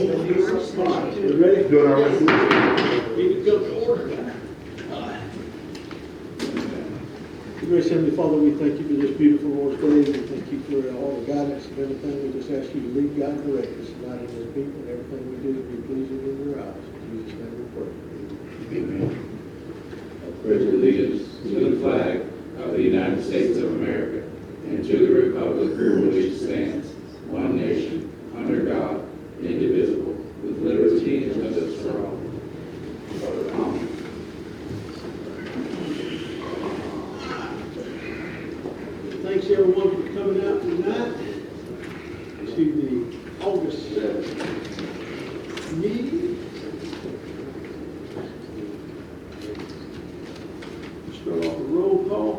You ready? Doing our resolution. Need to go to order. Gracious Heavenly Father, we thank you for this beautiful Lord's Day. We thank you for all the guidance and everything. We just ask you to lead, guide, and direct us tonight in this people and everything we do to be pleasing in your eyes. In Jesus' name we pray. Amen. I pledge allegiance to the flag of the United States of America and to the republic for which it stands, one nation, under God, indivisible, with liberty and justice for all. Amen. Thanks everyone for coming out tonight to the August 7th meeting. Start off with roll call.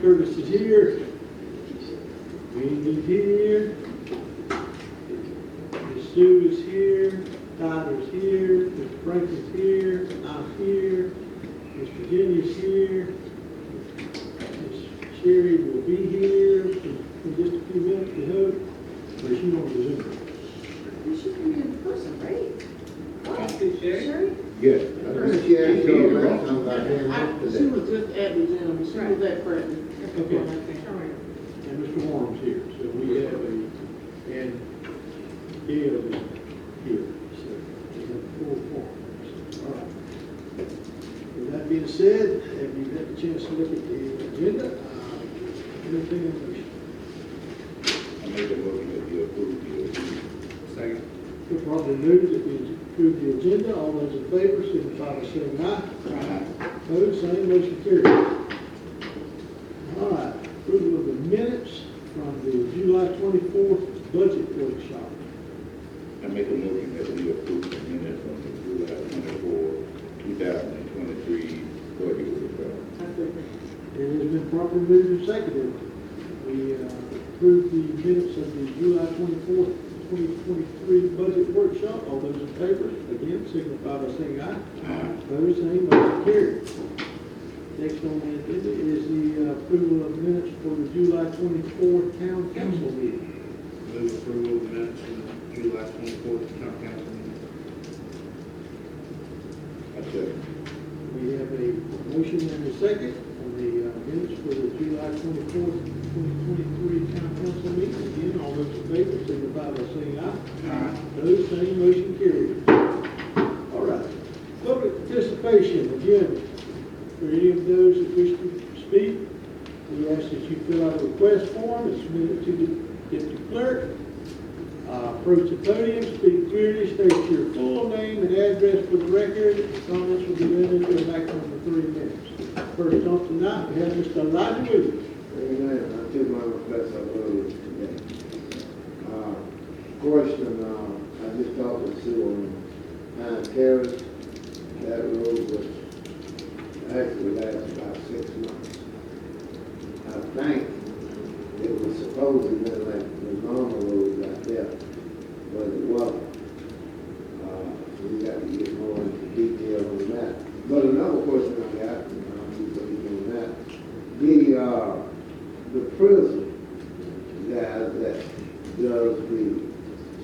Curtis is here. Randy's here. Miss Sue is here. Tyler's here. Mr. Franklin's here. I'm here. Miss Virginia's here. Miss Sherry will be here in just a few minutes, we hope. Or she won't resume. You should be in person, right? Sherry? Yes. She was just at the gym, she was at practice. Okay. And Mr. Warren's here, so we have and Gail is here, so we have full form. All right. With that being said, have you had a chance to look at the agenda? Anything in motion? I make a motion that you approve the Second. We'll probably move that we approve the agenda. All those in favor, signify by saying aye. Aye. Opposed, same, motion carried. All right, approval of the minutes from the July 24th budget workshop. I make a motion that we approve the minutes from the July 24, 2023 budget workshop. It has been properly moved and seconded. We approved the minutes of the July 24th, 2023 budget workshop. All those in favor, again, signify by saying aye. Aye. Opposed, same, motion carried. Next on the agenda is the approval of minutes for the July 24th town council meeting. Move approval of the minutes from the July 24th town council meeting. I second. We have a motion and a second on the minutes for the July 24th, 2023 town council meeting. Again, all those in favor, signify by saying aye. Aye. Those same, motion carried. All right. Public participation, again, for any of those that wish to speak, we ask that you fill out a request form and submit it to the deputy clerk. Approach the podium, speak clearly, state your full name and address for the record. Comments will be limited to a maximum of 3 minutes. First off tonight, we have Mr. Elijah Williams. Amen. I took my request up earlier today. Question, I just talked to Sue on Pine Terrace. That road was actually lasted about 6 months. I think it was supposedly like the normal roads out there, but it wasn't. We got to get more into detail on that. But another question I got, and I'll keep looking on that, the prison guys that does the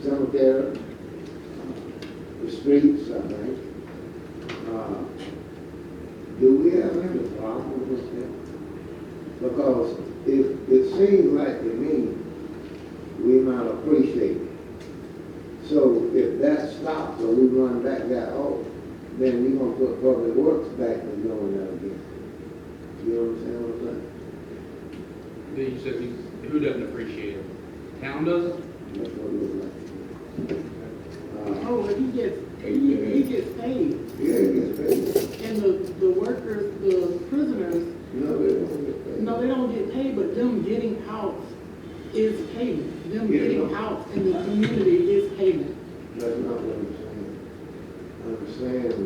cemetery, the streets, I think, do we have any problem with that? Because it seems like to me we might appreciate it. So if that stops or we run that guy off, then we're going to put public works back and doing that again. You know what I'm saying? What I'm saying? Then you said, who doesn't appreciate it? Town doesn't? That's what it looks like. Oh, but he gets paid. Yeah, it gets paid. And the workers, the prisoners, No, they don't get paid. no, they don't get paid, but them getting out is payment. Them Yeah, getting no. out in the community is payment. That's not what I'm saying. I'm saying,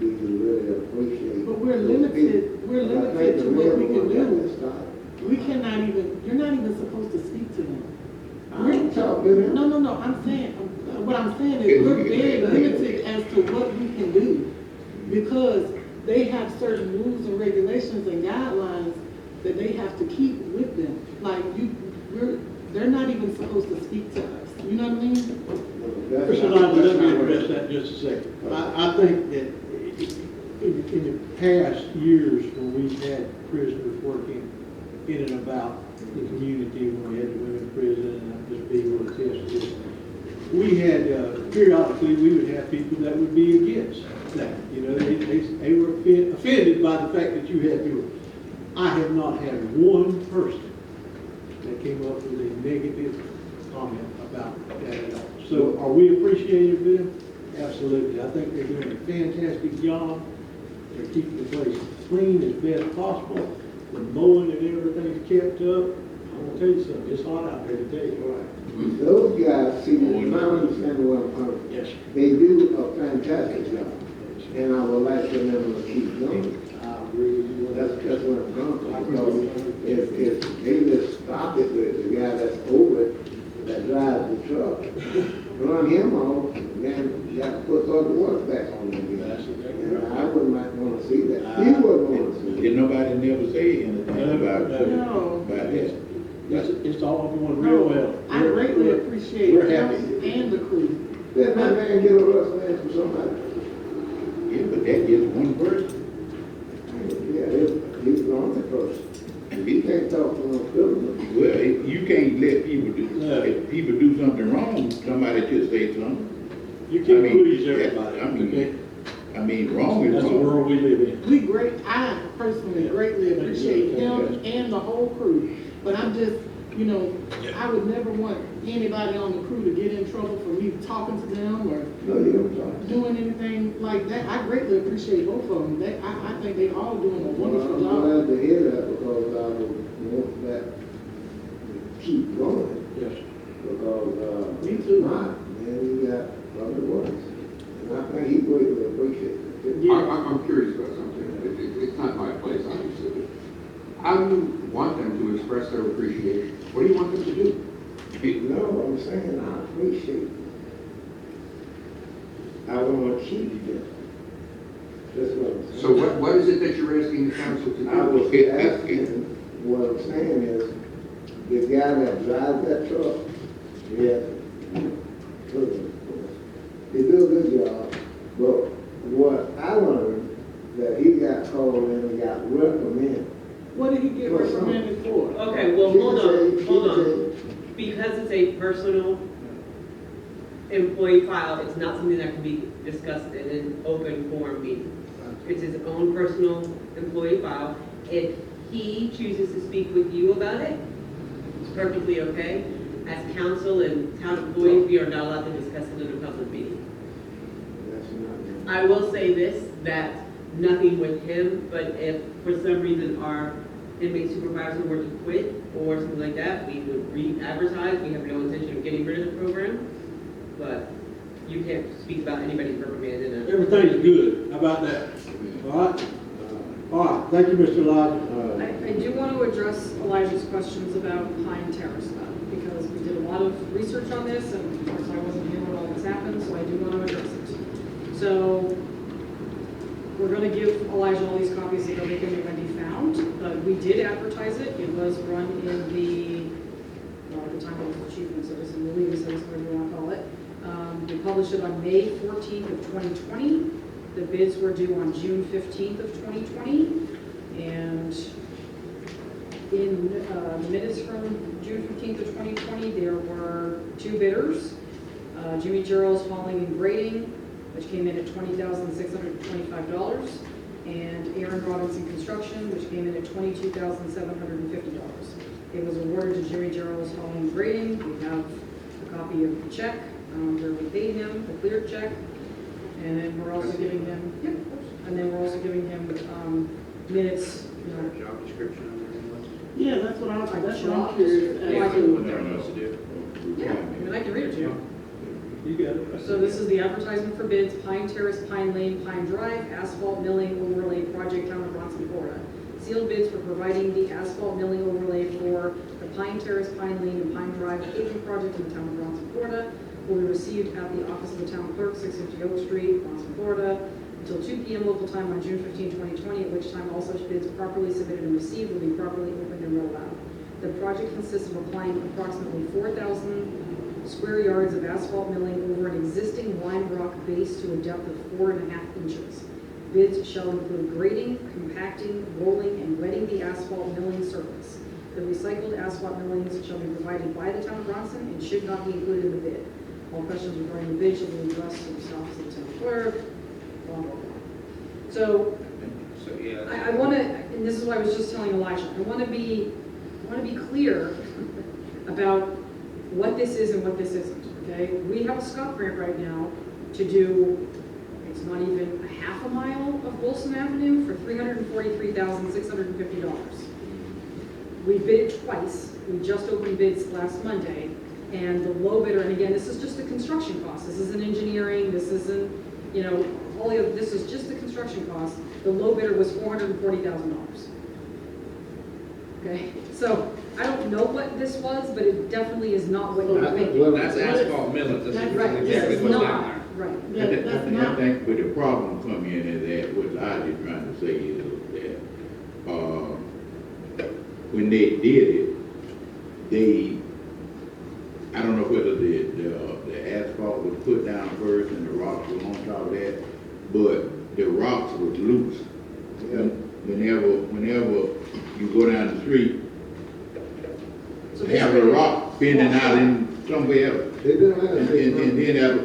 do you really appreciate? But we're those limited, people? we're But I limited think to the what we real can one got do. to stop. We cannot even, you're not even supposed to speak to them. I ain't talking to them. No, I'm saying, what I'm saying is we're very limited as to what we can do. Because they have certain rules and regulations and guidelines that they have to keep with them. Like they're not even supposed to speak to us. you know what I mean? Mr. Lodge, let me address that just a second. I think that in the past years, when we've had prisoners working in and about the community, when we had the women's prison, and I'm just being able to attest to this, we had, periodically, we would have people that would be against that. You know, they were offended by the fact that you had to do it. I have not had one person that came up with a negative comment about that at all. So are we appreciative of them? Absolutely. I think they're doing a fantastic job. They're keeping the place clean as best possible. The mowing and everything's kept up. I'm gonna tell you something, it's hot out there today, all right? Those guys, see, I understand what I'm talking. Yes. They do a fantastic job, and I would like for them to keep going. I agree with you. That's what I'm talking about. Because if they just stop it with the guy that's over it, that drives the truck, run him off, then you have to put all the work back on him again. And I wouldn't want to see that. He wouldn't want to see that. Did nobody never say anything about that? It's all going real well. I greatly appreciate We're him happy. and the crew. Let that man get a rust man from somebody. Yeah, but that gets one person. Yeah, he's the only person. He can't talk to no criminal. Well, you can't let people do, No. if people do something wrong, somebody should say something. You can't I mean, please everybody, okay? I mean, wrong is That's the wrong. world we live in. I personally greatly appreciate him and the whole crew. But I'm just, you know, I would never want anybody on the crew to get in trouble for me talking to them or No, you don't talk. doing anything like that. I greatly appreciate both of them. I think they all doing a Well, wonderful I'm job. glad to hear that because I would want that to keep going. Yes. Because, Me too. man, he got other works. And I think he greatly appreciates it. too. Yeah. I'm curious about something. It's not my place, obviously. But how do you want them to express their appreciation? What do you want them to do? No, I'm saying I appreciate it. I want to keep it. That's what I'm saying. So what is it that you're asking the council to I was do? asking, what I'm saying is, the guy that drives that truck, yeah, he do a good job, but what I learned, that he got called in and got reprimanded. What did he get reprimanded for? Okay, well, hold on. Because it's a personal employee file, it's not something that can be discussed in an open forum meeting. It's his own personal employee file. If he chooses to speak with you about it, it's perfectly okay. As council and town employees, we are not allowed to discuss it in a public meeting. That's not. I will say this, that nothing with him, but if for some reason our inmate supervisor were to quit or something like that, we would re-advertise. We have no intention of getting rid of the program, but you can't speak about anybody's reprimand in a... Everything's good. How about that? All right? All right. Thank you, Mr. Lodge. I do want to address Elijah's questions about Pine Terrace though, because we did a lot of research on this, and of course I wasn't here when all this happened, so I do want to address it. So we're going to give Elijah all these copies of everything that can be found, but we did advertise it. It was run in the, well, at the time it was achievements, it was in the legal sense, whatever you want to call it. We published it on May 14th of 2020. The bids were due on June 15th of 2020. And in the minutes from June 15th of 2020, there were two bidders. Jimmy Gerald's Hauling and Grading, which came in at $20,625, and Aaron Robinson Construction, which came in at $22,750. It was awarded to Jimmy Gerald's Hauling and Grading. We have a copy of the check where we paid him, the cleared check, and then we're also giving him, minutes. Job description on there. Yeah, that's what I'm curious as Yeah, to. what they're supposed to do. Yeah, I mean, I can read it to you. You got it. So this is the advertisement for bids, Pine Terrace, Pine Lane, Pine Drive, asphalt milling overlay project, town of Bronson, Florida. Sealed bids for providing the asphalt milling overlay for the Pine Terrace, Pine Lane, and Pine Drive paving project in the town of Bronson, Florida will be received at the office of the town clerk, 650 Oak Street, Bronson, Florida, until 2 p.m. local time on June 15, 2020, at which time all such bids properly submitted and received will be properly opened and rolled out. The project consists of applying approximately 4,000 square yards of asphalt milling over an existing lime rock base to a depth of 4.5 inches. Bids shall include grading, compacting, rolling, and wetting the asphalt milling surface. The recycled asphalt millings shall be provided by the town of Bronson and should not be included in the bid. All questions regarding the bid shall be addressed to the office of the town clerk, blah, blah, blah. So, So, yeah. I want to, and this is what I was just telling Elijah, I want to be clear about what this is and what this isn't, okay? We have a SCOP grant right now to do, it's not even a half a mile of Wilson Avenue for $343,650. We bid it twice. We just opened bids last Monday, and the low bidder, and again, this is just the construction cost. This isn't engineering, this isn't, you know, all the other, this is just the construction cost. The low bidder was $440,000. Okay, so I don't know what this was, but it definitely is not what you're thinking. Well, that's asphalt millings, that's That's Right, exactly this is what's not, down there. right. I think where the problem come in is that, what I was trying to say is that, when they did it, I don't know whether the asphalt was put down first and the rocks were on top of that, but the rocks was loose. Whenever you go down the street, So they have a rock bending out in somewhere else. They didn't have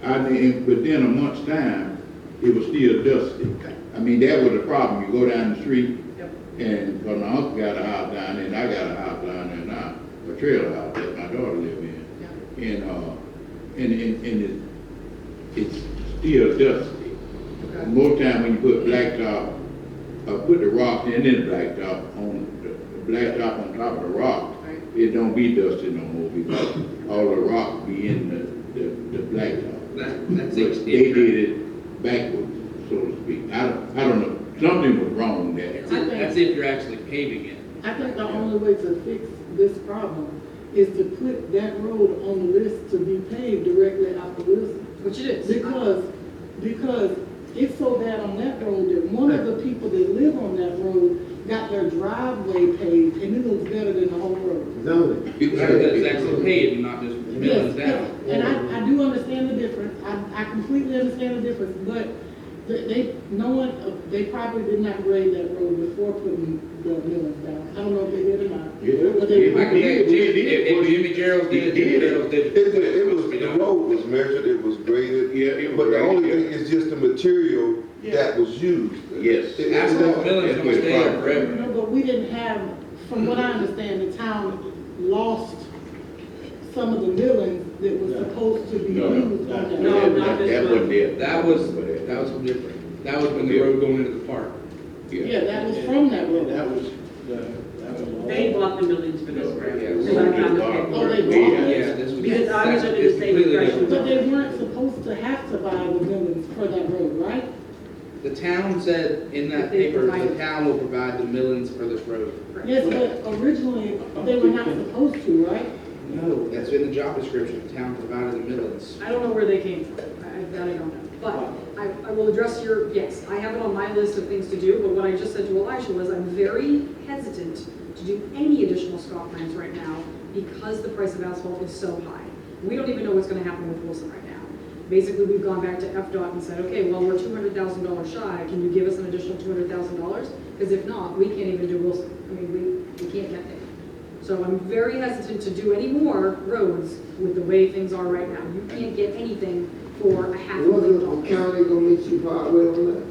And then, but then a month's time, it was still dusty. I mean, that was the problem. You go down the street, Yep. and because my uncle got a house down there, and I got a house down there now, a trailer house that my daughter live in. And it's still dusty. Okay. Most time when you put blacktop, put the rock and then blacktop on the blacktop on top of the rock, Right. it don't be dusty no more because all the rock be in the blacktop. That's But they did it backwards, so to speak. I don't know. Something was wrong there. That's if you're actually paving it. I think the only way to fix this problem is to put that road on the list to be paved directly after Wilson. Which it is. Because it's so bad on that road that one of the people that live on that road got their driveway paved, and it looks better than the whole road. zoning. Because it's actually paved and not just millings Yes, down. and I do understand the difference, I completely understand the difference, but they probably did not grade that road before putting the millings down. I don't know if they did or not. But they- I can tell you, if Jimmy Gerald did, Jimmy Gerald did. It was, the road was measured, it was graded. Yeah, it was But the only graded, thing is just the material that was used. Yes. Asphalt millings don't stay there forever. No, but we didn't have, from what I understand, the town lost some of the millings that was supposed to be No, used on that. No, road. not this that one. wasn't it. That was different. That was when the road going into the park. Yeah, that was from that road. That was They bought the millings for this grant. Yeah. Because I found the paperwork. Oh, they bought it? Yeah, this was. Because I was under the it's same completely impression. different. But they weren't supposed to have to buy the millings for that road, right? The town said in that They paper, the provided- town will provide the millings for this road. Yes, but originally, they were not supposed to, right? No, that's in the job description, the town provided the millings. I don't know where they came from. That I don't know. But I will address yes, I have it on my list of things to do, but what I just said to Elijah was I'm very hesitant to do any additional SCOP grants right now because the price of asphalt is so high. We don't even know what's gonna happen with Wilson right now. Basically, we've gone back to FDOT and said, okay, well, we're $200,000 shy. Can you give us an additional $200,000? Because if not, we can't even do Wilson. I mean, we can't get there. So I'm very hesitant to do any more roads with the way things are right now. You can't get anything for a $500,000. Wasn't the county gonna meet you partway on that?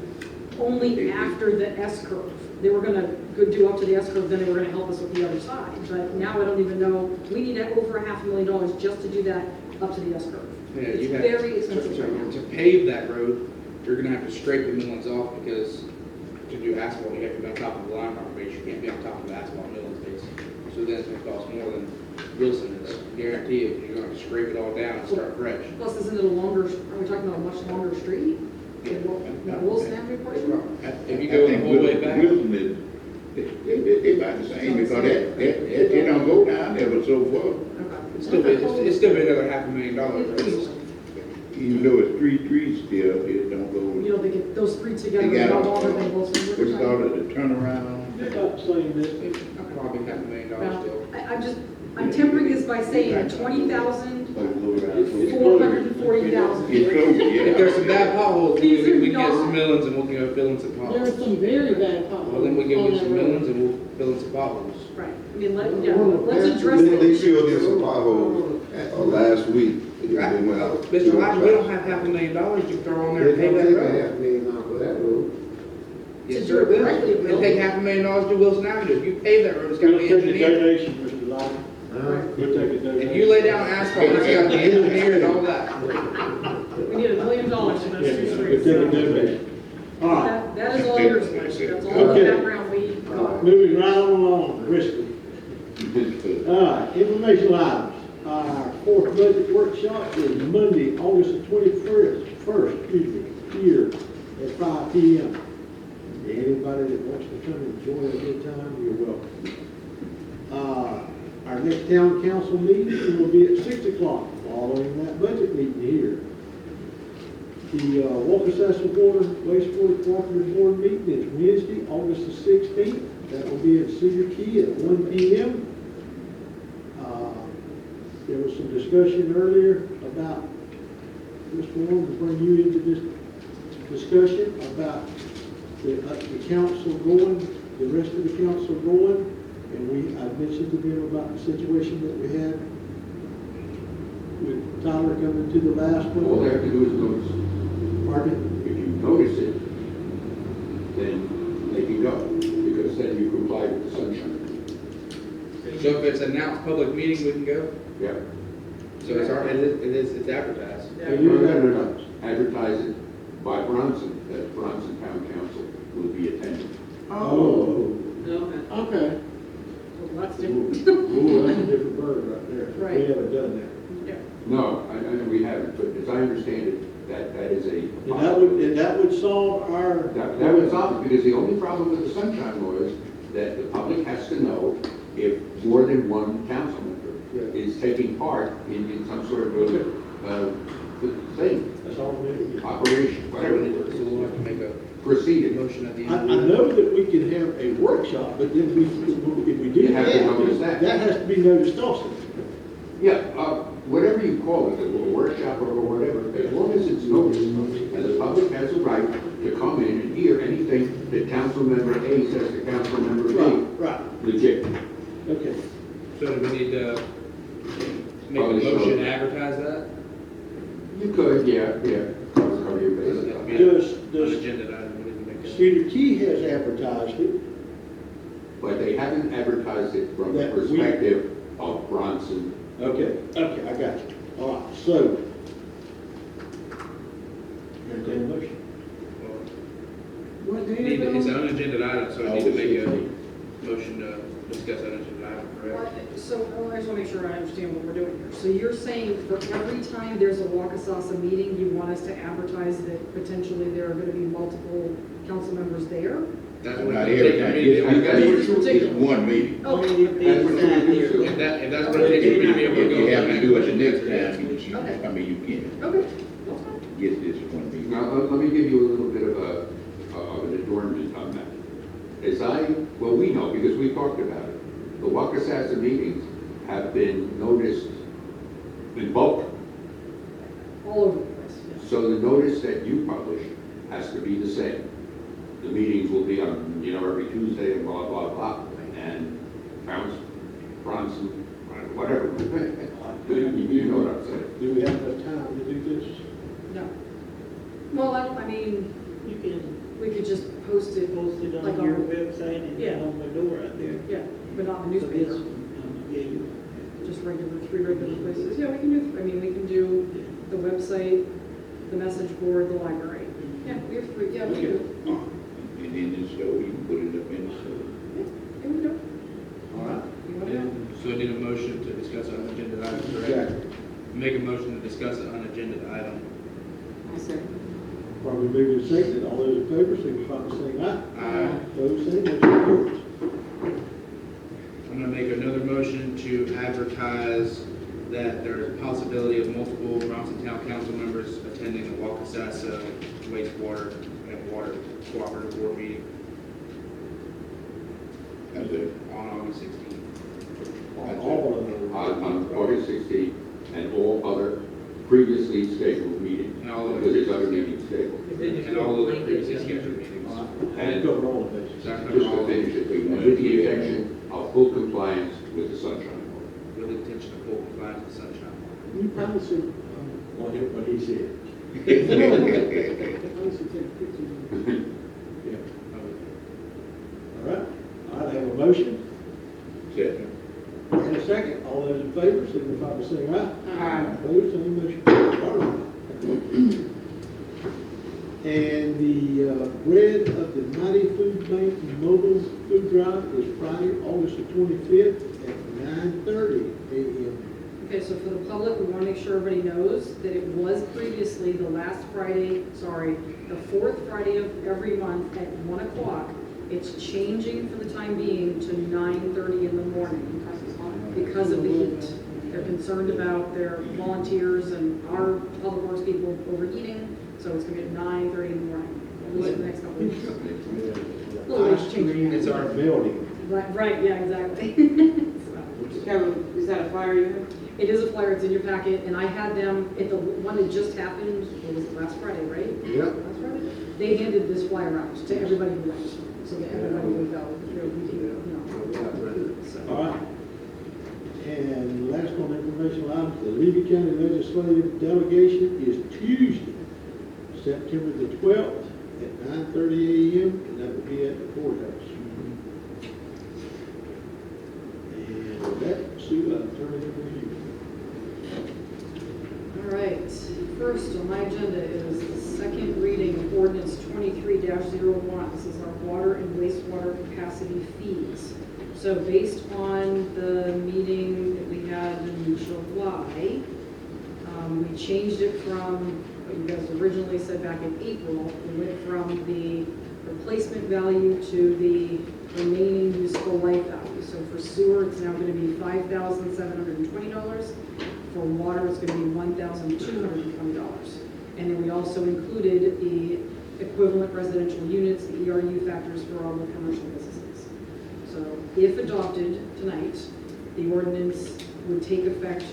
Only after the S curve. They were gonna go do up to the S curve, then they were gonna help us with the other side. But now I don't even know, we need over $500,000 just to do that up to the S curve. Yeah, It's you have very expensive right now. To pave that road, you're gonna have to scrape the millings off because to do asphalt, you have to be on top of the lime rock base. You can't be on top of the asphalt millings base. So then it's gonna cost more than Wilson is. Guarantee it, you're gonna have to scrape it all down and start fresh. Plus, isn't it a longer, are we talking about a much longer street? The Wilson Avenue portion? If you go the whole way back. Wilson is, they about the same because they don't go down there but so far. Okay. It's still be another $500,000, right? Even though it's three trees still, it don't You go. know, they get those three together, They is got not longer than Wilson. What's it called, the turnaround? They're about the same distance. Probably $500,000 still. I'm tempering this by saying 20,000 $440,000. It's close, If there's yeah. some bad potholes, we These are can get not- some millings and we'll go fill in some There are potholes. some very bad potholes. Well, then we can on get some that road. millings and we'll fill in some potholes. Right, I mean, let's address They it. filled in some potholes last week. They went out. Mr. Lyman, we don't have $500,000 to throw on there and They pay don't that take a road. $500,000 off of that road. Yes, To sir, it do it correctly, it will. will. It'll take $500,000 to do Wilson Avenue. If you pave that road, it's gotta We'll be take a engineered. donation, Mr. Lyman. We'll take a donation. If you lay down asphalt, it's gotta be engineered and all that. We need $1 million in those two Yeah, we'll streets. take a so donation. All right, That is all yours, Mike. That's all the Okay. background we. moving right on along, briskly. All right, informational items. Our fourth budget workshop is Monday, August the 21st, here at 5 p.m. Anybody that wants to come and join a good time, you're welcome. Our next town council meeting will be at 6 o'clock, following that budget meeting here. The Waukesha Water Wastewater Cooperative Board meeting is Wednesday, August the 16th. That will be at Cedar Key at 1 p.m. There was some discussion earlier about, Mr. Warren, to bring you into this discussion about the council going, the rest of the council going, and I mentioned to them about the situation that we had with Tyler coming to the last one. All they have to do is notice. Pardon? If you notice it, then they can go, because then you comply with the sunshine. So if it's announced public meeting, we can go? Yeah. So it's advertised. It is advertised. Advertise it by Bronson, that Bronson Town Council will be attending. Oh. Okay. Okay. Well, that's different. Ooh, that's a different bird right there. Right. We haven't done that. Yeah. No, we haven't, but as I understand it, that is a. And that would solve our. That would solve it, because the only problem with the sunshine law is that the public has to know if more than one council member is taking part in some sort of thing, That's all we need. operation, whatever it So is, we'll have to make a proceeding. motion at the I end. know that we can have a workshop, but then if we do You have to notice that. that has to be noticed also. Yeah, whatever you call it, a workshop or whatever, as long as it's noticed, and the public has a right to come in and hear anything that council member A says to council member B, Right, legit. okay. So do we need to make a Probably so. motion to advertise that? You could, yeah. Cover your Doesn't have to bases. be an Does agenda item, we need to make that. Cedar Key has advertised it, But they haven't advertised it from the That we- perspective of Bronson. okay, I got you. All right, so. Entertain a motion. What day Need is to- It's it? an unagenda item, so I need to make a motion to discuss unagenda item, correct? So I just want to make sure I understand what we're doing here. So you're saying for every time there's a Waukesha meeting, you want us to advertise that potentially there are going to be multiple council members there? That's what Not it every takes time, for me to be able to That's go. what it's one meeting. Oh, That's what you do. If that's what it takes for me to be able to If go. you have to do it the next Yeah. time, I mean, you can okay, that's fine. get this one meeting. Now, let me give you a little bit of an adornment on that. Well, we know, because we talked about it, the Waukesha meetings have been noticed in bulk. All over the place, yeah. So the notice that you publish has to be the same. The meetings will be on, every Tuesday and blah, blah, blah, and Bronson, whatever. You know what I'm saying. Do we have enough time to do this? No. Well, I mean, You can we could just post it, post it Like on your on- website and Yeah. on the door out there. yeah, but not in the So newspaper. this, yeah, you. Just three regular places. Yeah, we can do, we can do the website, the message board, the library. Yeah, we have three, yeah, we can do it. And in the store, you can put it up in the store. Yeah, we can do it. All right. You want to know? So I need a motion to discuss an unagenda item, correct? Exactly. Make a motion to discuss an unagenda item. I said. Probably moving and seconded. All those in favor, signify by saying aye. Aye. Those saying, motion carries. I'm gonna make another motion to advertise that there is a possibility of multiple Bronson Town Council members attending the Waukesha wastewater and water cooperative board meeting That's it. on August 16th. All of them. On August 16th and all other previously scheduled meetings. And all of Because there's other meetings scheduled. And all of the previously scheduled meetings. And cover all the bases. So I cover Just all to of it finish it, with the intention of full compliance with the sunshine law. with the intention of full compliance with sunshine. You promise him, On him, what he said. promise to take pictures. Yeah. All right, I have a motion Second. and a second. All those in favor, signify by saying aye. Aye. Opposed, same motion. All right. And the bread of the Mighty Food Bank mobile food drive is Friday, August the 25th at 9:30 a.m. Okay, so for the public, we want to make sure everybody knows that it was previously the last Friday, the fourth Friday of every month at 1 o'clock. It's changing for the time being to 9:30 in the morning because of the heat. They're concerned about their volunteers and our public works people overeating, so it's going to be at 9:30 in the morning, at least for the next couple of weeks. Well, it's changing. It's our building. Right, yeah, exactly. So. Kevin, is that a flyer you have? It is a flyer, it's in your packet, and I had them, at the one that just happened, what was it, last Friday, right? Yep. Last Friday? They handed this flyer out to everybody who went, so that everybody would go, so. All right. And last on the informational items, the Levy County Legislative Delegation is Tuesday, September the 12th at 9:30 a.m. and that will be at the courthouse. And with that, Sue, I'll turn it over to you. All right, first on my agenda is the second reading of ordinance 23-01. This is our water and wastewater capacity fees. So based on the meeting that we had in July, we changed it from what you guys originally said back in April. We went from the replacement value to the remaining useful life value. So for sewer, it's now going to be $5,720. For water, it's going to be $1,220. And then we also included the equivalent residential units, the ERU factors for all the commercial businesses. So if adopted tonight, the ordinance would take effect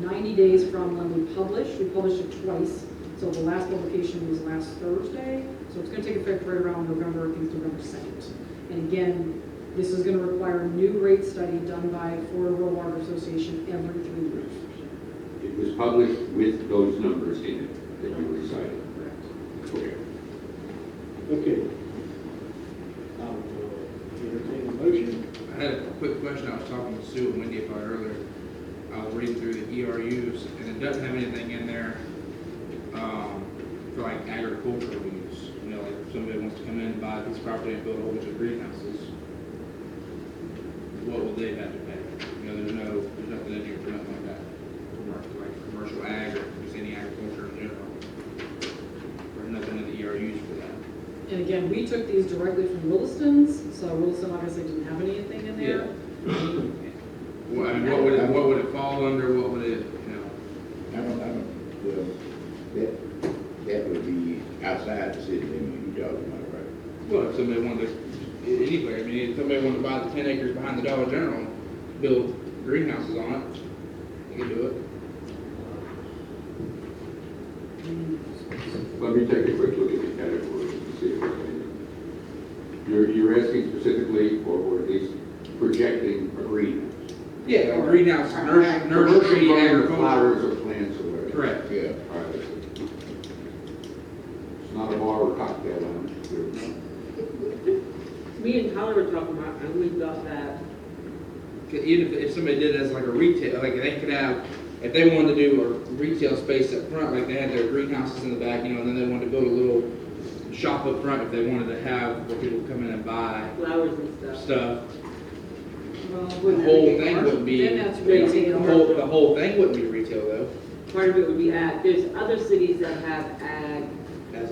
90 days from when we published. We published it twice. So the last publication was last Thursday. So it's going to take effect right around November, I think it's November 2nd. And again, this is going to require a new rate study done by Florida Rural Water Association every 3 years. It was published with those numbers in it that you recited. Correct. Okay. Okay. I'll entertain a motion. I had a quick question. I was talking to Sue and Wendy about earlier. I was reading through the ERUs, and it doesn't have anything in there for like agricultural use. You know, like if somebody wants to come in and buy a piece of property and build a whole bunch of greenhouses, what will they have to pay? You know, there's nothing in here for nothing like that. Like commercial ag or just any agriculture in general. There's nothing in the ERUs for that. And again, we took these directly from Williston's, so Williston obviously didn't have anything in there. Well, I mean, what would it fall under? What would it, you know? Well, that would be outside the city limit you're talking about, right? Well, if somebody wanted to, anywhere, I mean, if somebody wanted to buy the 10 acres behind the Dollar General, build greenhouses on it, you can do it. Let me take a quick look at the categories and see if there's anything. You're asking specifically, or at least projecting a greenhouse. Yeah, a greenhouse, nursery, Commercial agriculture. flowers or plants or whatever. Correct. Yeah. All right, let's see. It's not a bar or cocktail lounge. Me and Tyler were talking about, and we thought that, Even if somebody did it as like a retail, like they could have, if they wanted to do a retail space up front, like they had their greenhouses in the back, you know, and then they wanted to build a little shop up front if they wanted to have where people come in and buy flowers and stuff. Well, The whole thing wouldn't be, then that's the retail. whole thing wouldn't be retail though, Part of it would be ag. There's other cities that have ag, as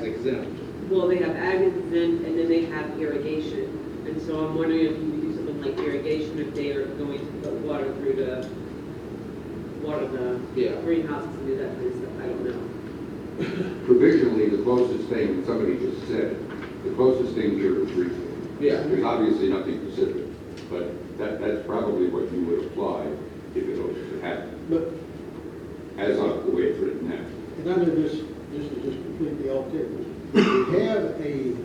exempt. well, they have ag exempt, and then they have irrigation. And so I'm wondering if you could do something like irrigation, if they are going to put water through the, water the Yeah. greenhouses and do that kind of stuff. I don't know. Provisionally, the closest thing, somebody just said, the closest thing here is retail. Yeah. There's obviously nothing specific. But that's probably what you would apply if it was to happen, But, as of the way it's written now. and I know this is just completely off table. We have a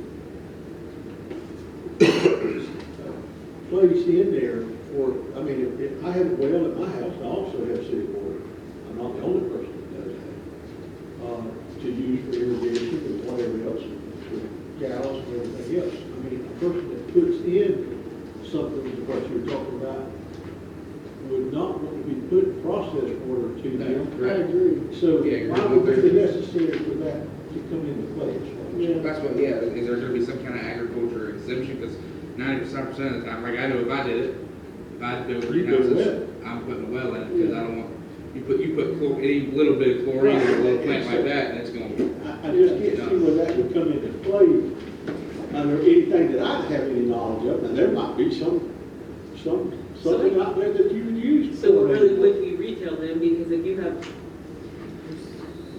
place in there for, I mean, if I have a well at my house, I also have city water. I'm not the only person that does that. To use for irrigation and whatever else, for cows and everything else. I mean, a person that puts in something like what you were talking about would not want to be putting processed water to them. I agree. So Yeah, why would it be necessary for that to come into play? Yeah. That's what, yeah, is there gonna be some kind of agriculture exemption, because 90% of the time, like I know if I did it, if I had to build You put a greenhouses, I'm putting a well in it, because I don't want, you put any little bit of chlorine in a little plant like that, and it's gonna. I just can't see where that would come into play under anything that I have any knowledge of. Now, there might be something out there that you would use. So it really would be retail then, because if you have,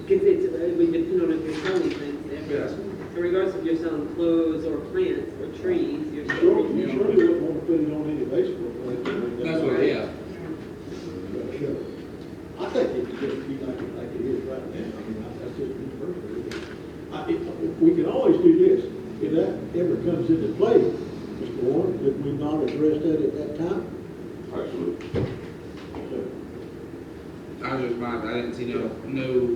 because it would depend on if you're selling things. Yeah. In regards if you're selling clothes or plants or trees, you're Sure, selling. you surely wouldn't want to put it on any baseball plant. I mean, That's what, yeah. I think it should just be like it is right now. I mean, that's just me personally. We can always do this. If that ever comes into play, Mr. Warren, did we not address that at that time? Absolutely. So, I was just mind, I didn't see no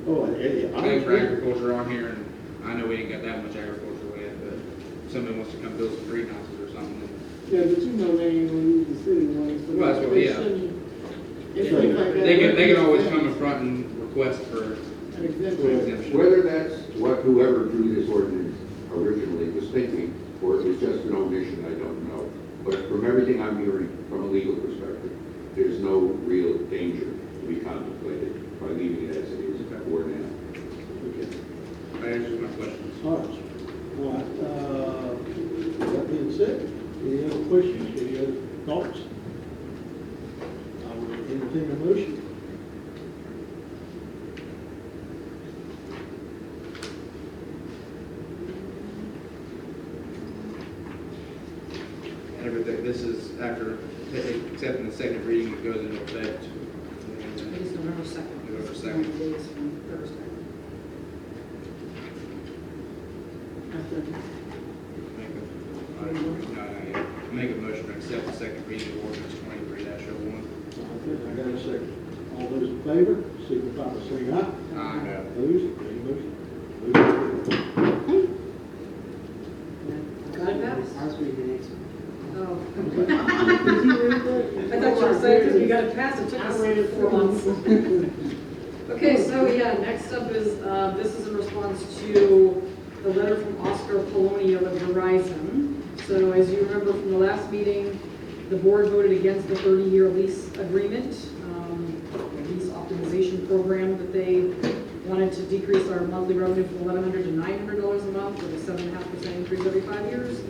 oh, yeah, I thing for understand. agriculture on here, and I know we ain't got that much agriculture land, but if somebody wants to come build some greenhouses or something, then Yeah, but you know they ain't gonna use the city ones. So Well, that's what- they yeah. shouldn't- It's Right. things like that. they can always come in front and request for An exemption. exemption. Whether that's what whoever drew this ordinance originally was thinking, or it was just an omission, I don't know. But from everything I'm hearing from a legal perspective, there's no real danger to be contemplated by leaving it as it is for now. Okay. That answers my questions. All right. All right. That being said, any other questions, any other thoughts? I will entertain a motion. And everything, this is after accepting the second reading, it goes into effect. It is November 2nd. November 2nd. 90 days from Thursday. Make a motion to accept the second reading of ordinance 23-01. I got a second. All those in favor, signify by saying aye. Aye. Opposed, any motion? Motion Got it, Babs? I was reading the next one. Oh. Did you read that? I thought you were saying, because we got it passed, it took us I read it 4 months. Okay, so yeah, next up is, this is in response to the letter from Oscar Polonio of Verizon. So as you remember from the last meeting, the board voted against the 30-year lease agreement, the lease optimization program that they wanted to decrease our monthly revenue from $1,100 to $900 a month with a 7.5% increase every 5 years.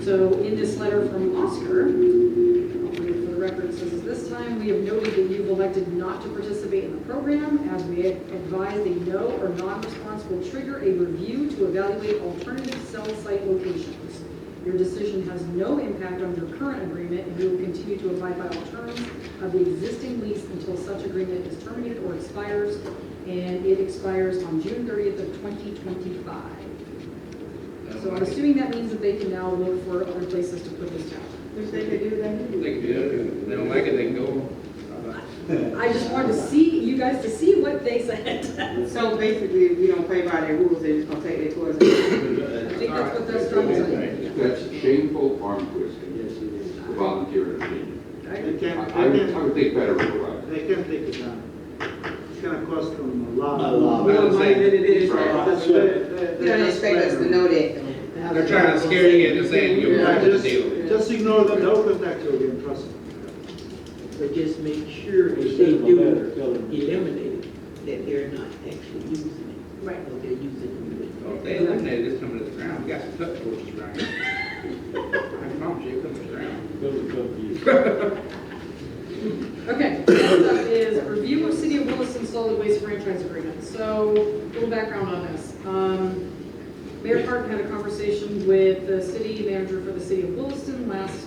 So in this letter from Oscar, I'll read it for the record, it says, "At this time, we have noted that you've elected not to participate in the program, as we advise a no or non-response will trigger a review to evaluate alternative cell site locations. Your decision has no impact on your current agreement, and we will continue to abide by all terms of the existing lease until such agreement is terminated or expires, and it expires on June 30th of 2025. So I'm assuming that means that they can now look for other places to put this tower. Wish they could do that. They can do that. If they don't like it, they can go. I just wanted to see, you guys to see what they said. So basically, if we don't play by their rules, they're just gonna take their toys. I think that's what that's trying to say. That's shameful arm twisting Yes, it is. for volunteer opinion. They I would think better of a right. They can't take it down. It's gonna cost them a lot. A lot. More money than it is. You don't expect us to know that. They're trying to scare you into saying you're Yeah, part of the deal. just ignore them, they'll contact you again, trust me. But just make sure that Just they send them a do letter telling them. eliminate it, that they're not actually using it. Right. Or they're using it. Well, if they eliminated this coming to the ground, we got some cut torches around here. I promise you, it comes to the ground. Those are tough views. Okay, next up is review of City of Williston solid waste franchise agreement. So, a little background on this. Mayor Parton had a conversation with the city manager for the City of Williston last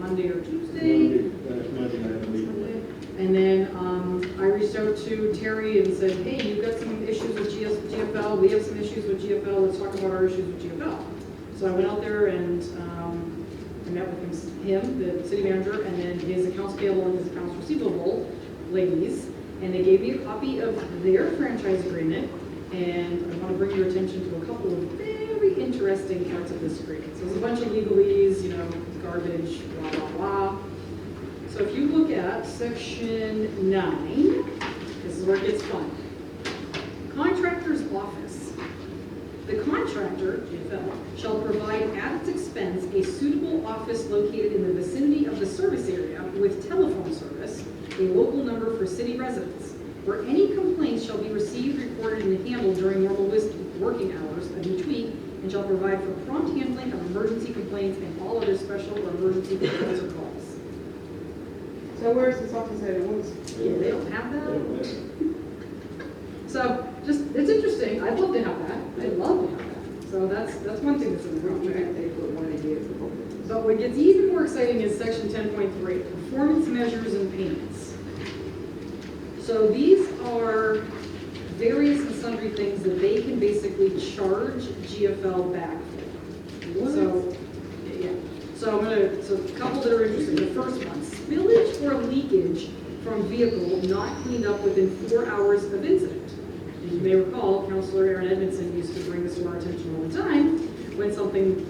Monday or Tuesday. Last Monday night meeting. And then I reached out to Terry and said, hey, you've got some issues with GFL, we have some issues with GFL, let's talk about our issues with GFL. So I went out there and I met with him, the city manager, and then his accounts payable and his accounts receivable ladies, and they gave me a copy of their franchise agreement, and I want to bring your attention to a couple of very interesting parts of this agreement. So there's a bunch of legalese, you know, garbage, blah, blah, blah. So if you look at section 9, this is where it gets fun. Contractor's office. The contractor, GFL, shall provide at its expense a suitable office located in the vicinity of the service area with telephone service, a local number for city residents, where any complaints shall be received, recorded, and handled during normal working hours of each week, and shall provide for prompt handling of emergency complaints and all other special or emergency calls or calls. So where's this office at? Yeah, they don't have that. So, just, it's interesting, I'd love to have that, I'd love to have that. So that's one thing that's in the contract. They put one idea for both. But what gets even more exciting is section 10.3, performance measures and payments. So these are various and sundry things that they can basically charge GFL back for. So, yeah. So so a couple that are interesting. The first one, spillage or leakage from vehicle not cleaned up within 4 hours of incident. As you may recall, Councilor Aaron Edmondson used to bring this to our attention all the time when something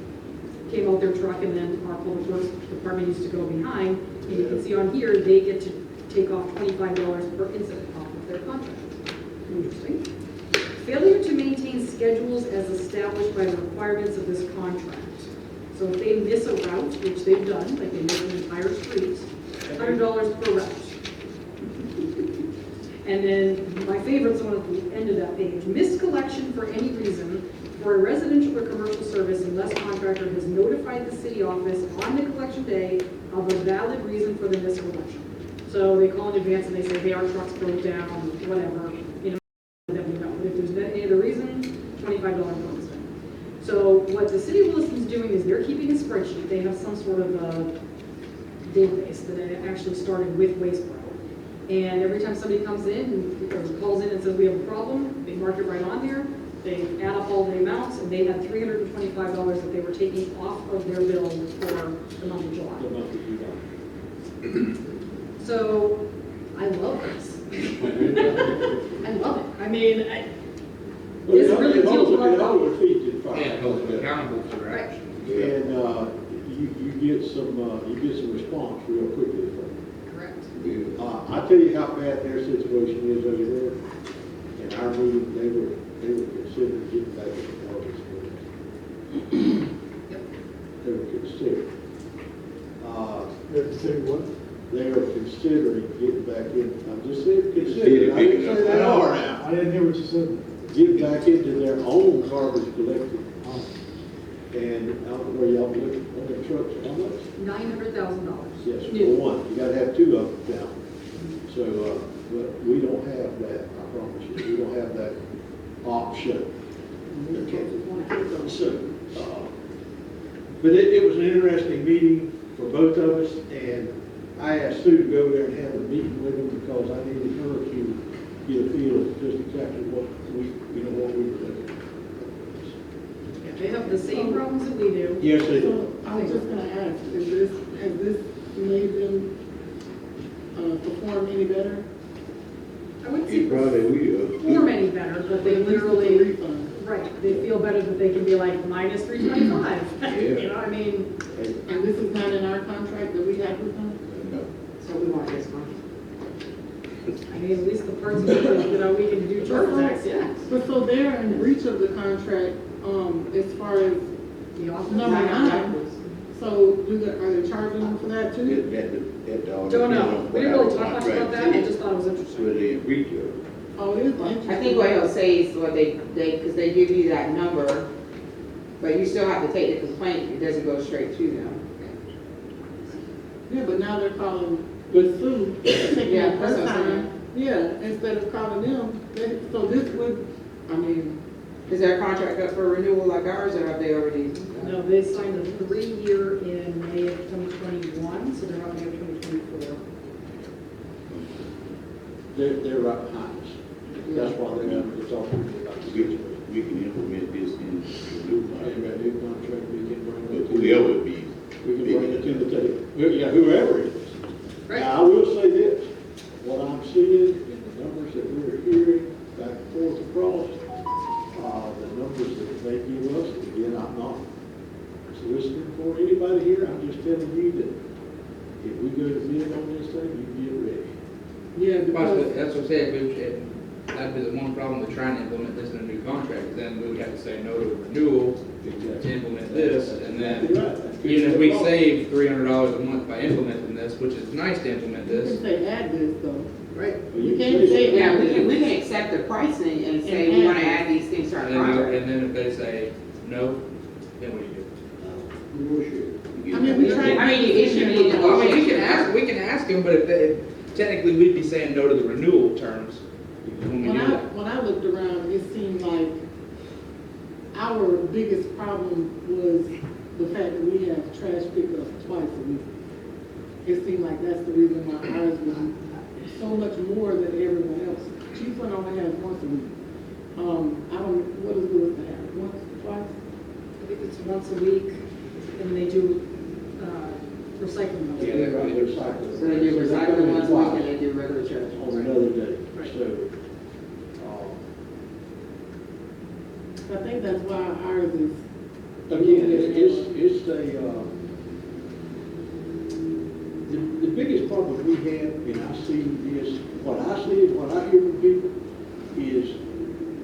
came out their truck, and then our public works department used to go behind. And you can see on here, they get to take off $25 per incident off of their contract. Interesting. Failure to maintain schedules as established by the requirements of this contract. So if they miss a route, which they've done, like they miss an entire street, $100 per route. And then my favorite's one at the end of that page. Miscollection for any reason for a residential or commercial service unless contractor has notified the city office on the collection day of a valid reason for the miscollection. So they call in advance and they say, hey, our truck's broke down, whatever, you know, then we know. But if there's any other reason, $25 bonus. So what the city of Williston's doing is they're keeping a spreadsheet. They have some sort of a database that actually started with Wasteboro. And every time somebody comes in or calls in and says we have a problem, they mark it right on there. They add up all the amounts, and they had $325 that they were taking off of their bill for the month of July. So I love this. I love it. I mean, this really deals with our problem. Yeah, hold them accountable for their Right. actions. And you get some response real quickly from them. Correct. I tell you how bad their situation is over there. In our meeting, they were considering getting back in the garbage business. Yep. They were considering. They're considering what? They are considering getting back in. I just said considering. I didn't say they are now. I didn't hear what you said. Get back into their own garbage collecting. And I don't know where y'all look on their trucks, how much? $900,000. Yes, for one, you gotta have two of them down. So, but we don't have that, I promise you, we don't have that option. So, but it was an interesting meeting for both of us, and I asked Sue to go there and have a meeting with them because I needed her to get a feel of just exactly what we were looking at. They have the same problems that we do. Yes, they So do. I was just gonna ask, has this made them perform any better? I wouldn't He say probably will. perform any better, but they At least it's a literally, refund. right, they feel better that they can be like minus $325. You know, I mean, And this is not in our contract that we have with them? No. So we want this money. at least the parts of it that, you know, we can do chargebacks, yeah. But so they're in breach of the contract, as far as The office. number 9. So are they charging them for that too? That all Don't depends know. on We what didn't our really talk much about contract that, I says. just thought it was interesting. Whether they reach it. Oh, it is interesting. I think what he'll say is what because they give you that number, but you still have to take the complaint, it doesn't go straight to them. Yeah, but now they're calling with Sue, taking Yeah, it that's her what I'm time. Yeah, instead of calling them, so this would, I mean, Is their contract up for renewal like ours, or have they already? No, they signed a 3-year in May of 2021, so they're not May of 2024. They're right behind us. That's why they're gonna, it's all about the future. We can implement this in the new And that contract. new contract, we can bring But it to, whoever it be, we can bring it to the table. Yeah, whoever it is. Right. Now, I will say this, what I'm seeing in the numbers that we're hearing back and forth across, the numbers that they give us, again, I'm not soliciting for anybody here, I'm just telling you that if we go to bid on this thing, you get ready. Yeah, Possibly, because, that's what I said, that'd be the one problem with trying to implement this in a new contract, is then we would have to say no to a renewal to implement this, and Exactly then, right. even if we save $300 a month by implementing this, which is nice to implement you this. can say add this though. Right. You can't say Yeah, add we this. can accept the pricing and say we wanna add these things to our contract. And then if they say no, then what do you do? Negotiate. you I get- mean, we tried. I mean, it should be Well, I mean, we can ask them, but technically we'd be saying no to the renewal terms when we do that. When I looked around, it seemed like our biggest problem was the fact that we have trash pickup twice a week. It seemed like that's the reason why ours was so much more than everyone else. Chiefland only has once a week. I don't, what is Lewis to have, once, twice? I think it's once a week, and they do recycling. Yeah, they're right. Recycling. So they do recycling once a week and they do regular trash. On another day, Right. so, I think that's why ours is. again, it's the biggest problem we have, and I see this, what I hear from people is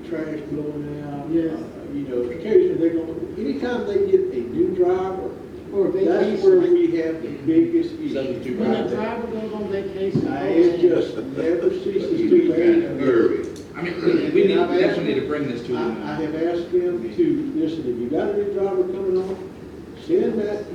trash blowing out. Yes. You know, occasionally they're gonna, anytime they get a new driver, Or that's where vacation. we have the biggest issue. 72 When a right there. driver goes on vacation. It just never But ceases you to be trying to amaze me. hurry. I mean, we definitely need to bring this to them. I have asked them to, listen, if you got a new driver coming on, send that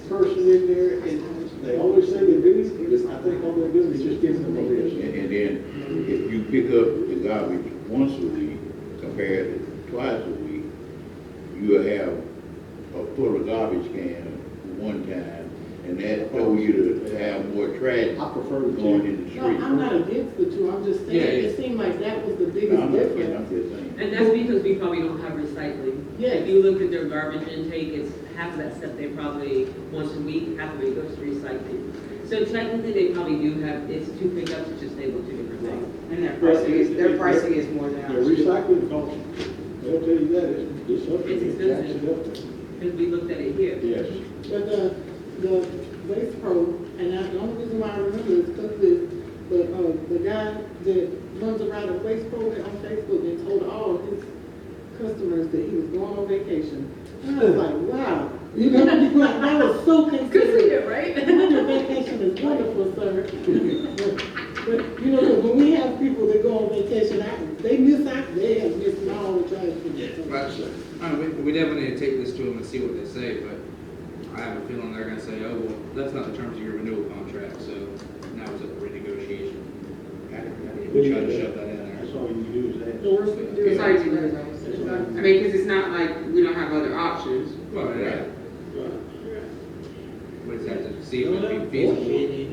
person in there, and they always say they do, I think all they're doing is just giving them a list. And then if you pick up the garbage once a week compared to twice a week, you'll have a full of garbage can one time, and that shows you to have more trash I prefer the going two. in the No, street. I'm not against the two, I'm just saying, Yeah, it seemed like that was the No, biggest I'm not kidding, difference. I'm just saying. And that's because we probably don't have recycling. Yes. If you look at their garbage intake, it's half of that stuff they probably once a week, half of it goes to recycling. So technically, they probably do have, it's two pickups, it's just labeled two different things. And their pricing is more than Their ours. recycling costs, they'll tell you that, it's up. It's expensive. Because we looked at it here. Yes. But the Waste Pro, and the only reason why I remember is because the guy that runs around the Waste Pro on Facebook and told all his customers that he was going on vacation. And I was like, wow, you know, that was so Good for considerate. you, right? Your vacation is wonderful, sir. But, you know, when we have people that go on vacation, they miss out, they have missed all the trash. We definitely need to take this to them and see what they say, but I have a feeling they're gonna say, oh, well, that's not the terms of your renewal contract, so now it's up for renegotiation. We try to shove that in there. That's all you do is ask. The worst we can do is. It's hard to do those. I mean, because it's not like we don't have other options. Well, yeah, Right. we just have to see if Don't it'd be force feasible. anything.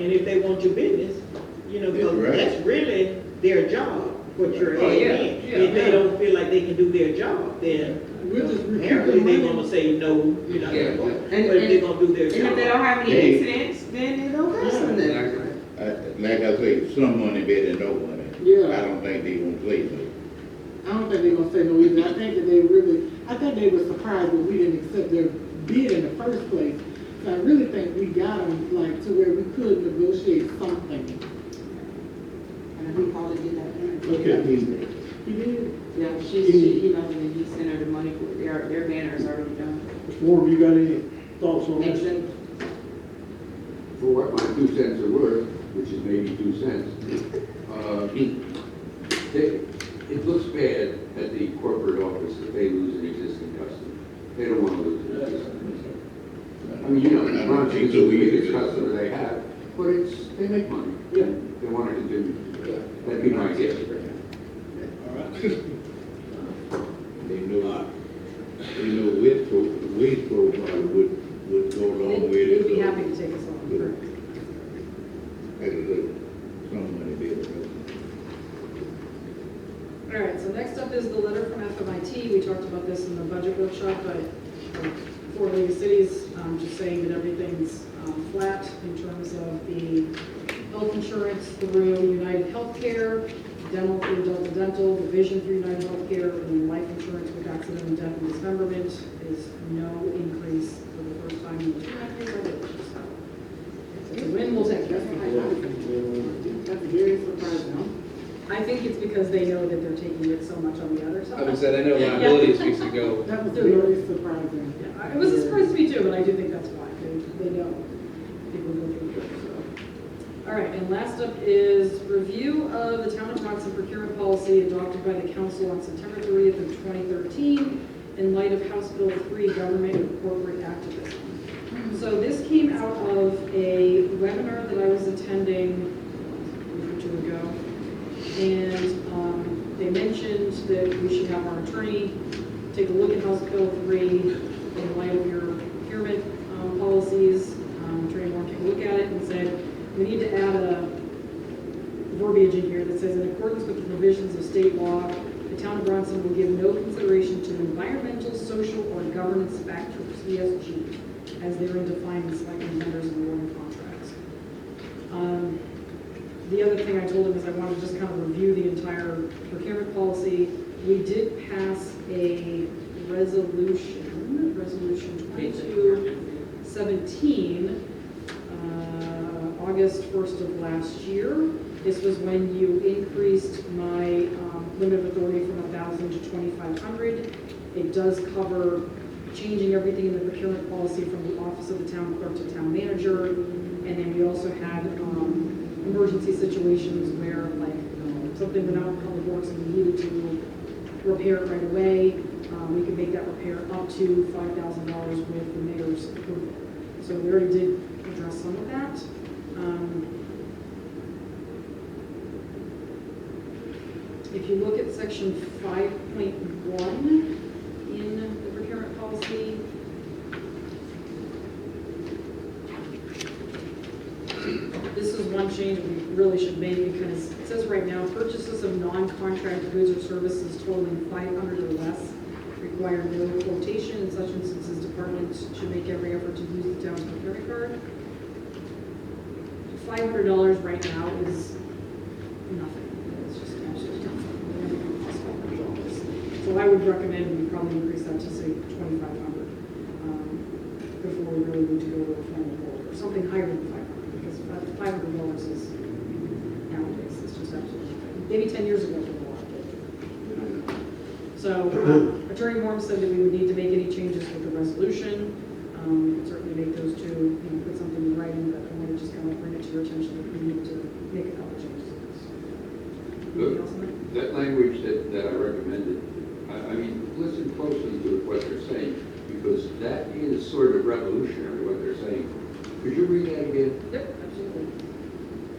And if they want your business, you know, That's because right. that's really their job, what you're Oh, yeah, adding in. yeah. If they don't feel like they can do their job, then We'll just recoup apparently the they're money. gonna say, no, you're not Yeah, gonna go. But and- if they're gonna do their And if they don't job. have any Hey. incidents, then it don't cost them nothing. Exactly. Like I say, some money better than no money. Yeah. I don't think they gonna play no. I don't think they're gonna say no either. I think they were surprised that we didn't accept their bid in the first place. So I really think we got them like to where we could negotiate something. And he probably did that. Okay. He did. Yeah, she emailed me and he sent her the money for it. Their banner is already done. Mr. Warren, you got any thoughts on this? Nixon, For what my 2 cents are worth, which is maybe 2 cents, it looks bad at the corporate office that they lose an existing customer. They don't want to lose an existing customer. I mean, you know, Bronson is the biggest customer they have, but they make money. Yeah. They want to continue. That'd be my guess. All right. take us on. Take a look, some money bill. All right, so next up is the letter from FMIT. We talked about this in the budget workshop, but for League of Cities, just saying that everything's flat in terms of the health insurance through United Healthcare, dental through Delta Dental, the vision through United Healthcare, and then life insurance with accident and death and dismemberment is no increase for the first time in 2.5 years. So it's a win, we'll take it. That's very surprising. I think it's because they know that they're taking it so much on the other side. I would say, I know liabilities weeks ago. That was really surprising. Yeah, it was a surprise to me too, but I do think that's why. They know people go through it. So. All right, and last up is review of the Town of Bronson procurement policy adopted by the council on September 30th of 2013 in light of House Bill 3, Government and Corporate Activism. So this came out of a webinar that I was attending a week or two ago. And they mentioned that we should have our attorney take a look at House Bill 3 in light of your procurement policies. Attorney Moore took a look at it and said, we need to add a verbiage in here that says, in accordance with the provisions of state law, the town of Bronson will give no consideration to environmental, social, or governance factors, ESG, as they are defined in selecting vendors and awarding contracts. The other thing I told him is I wanted to just kind of review the entire procurement policy. We did pass a resolution 2217, August 1st of last year. This was when you increased my limit of authority from 1,000 to 2,500. It does cover changing everything in the procurement policy from the office of the town clerk to town manager. And then we also had emergency situations where, like, something went out in public works and we needed to repair it right away. We could make that repair up to $5,000 with the mayor's approval. So we already did address some of that. If you look at section 5.1 in the procurement policy, this is one change we really should make because it says right now, purchases of non-contract goods or services totaling 500 or less require no quotation. In such instances, departments should make every effort to use the town's procurement card. $500 right now is nothing. It's just absolutely nothing. So I would recommend we probably increase that to say 2,500 before we really need to go to a formal quote or something higher than 500 because $500 is nowadays it's just absolutely nothing. Maybe 10 years ago it was a lot. So Attorney Moore said that we would need to make any changes with the resolution. Certainly make those two, put something in writing, but I want to just kind of bring it to your attention that we need to make a couple changes to this. Anything else on that? That language that I recommended, I mean, listen closely to what they're saying, because that is sort of revolutionary, what they're saying. Could you read that again? Yep, absolutely.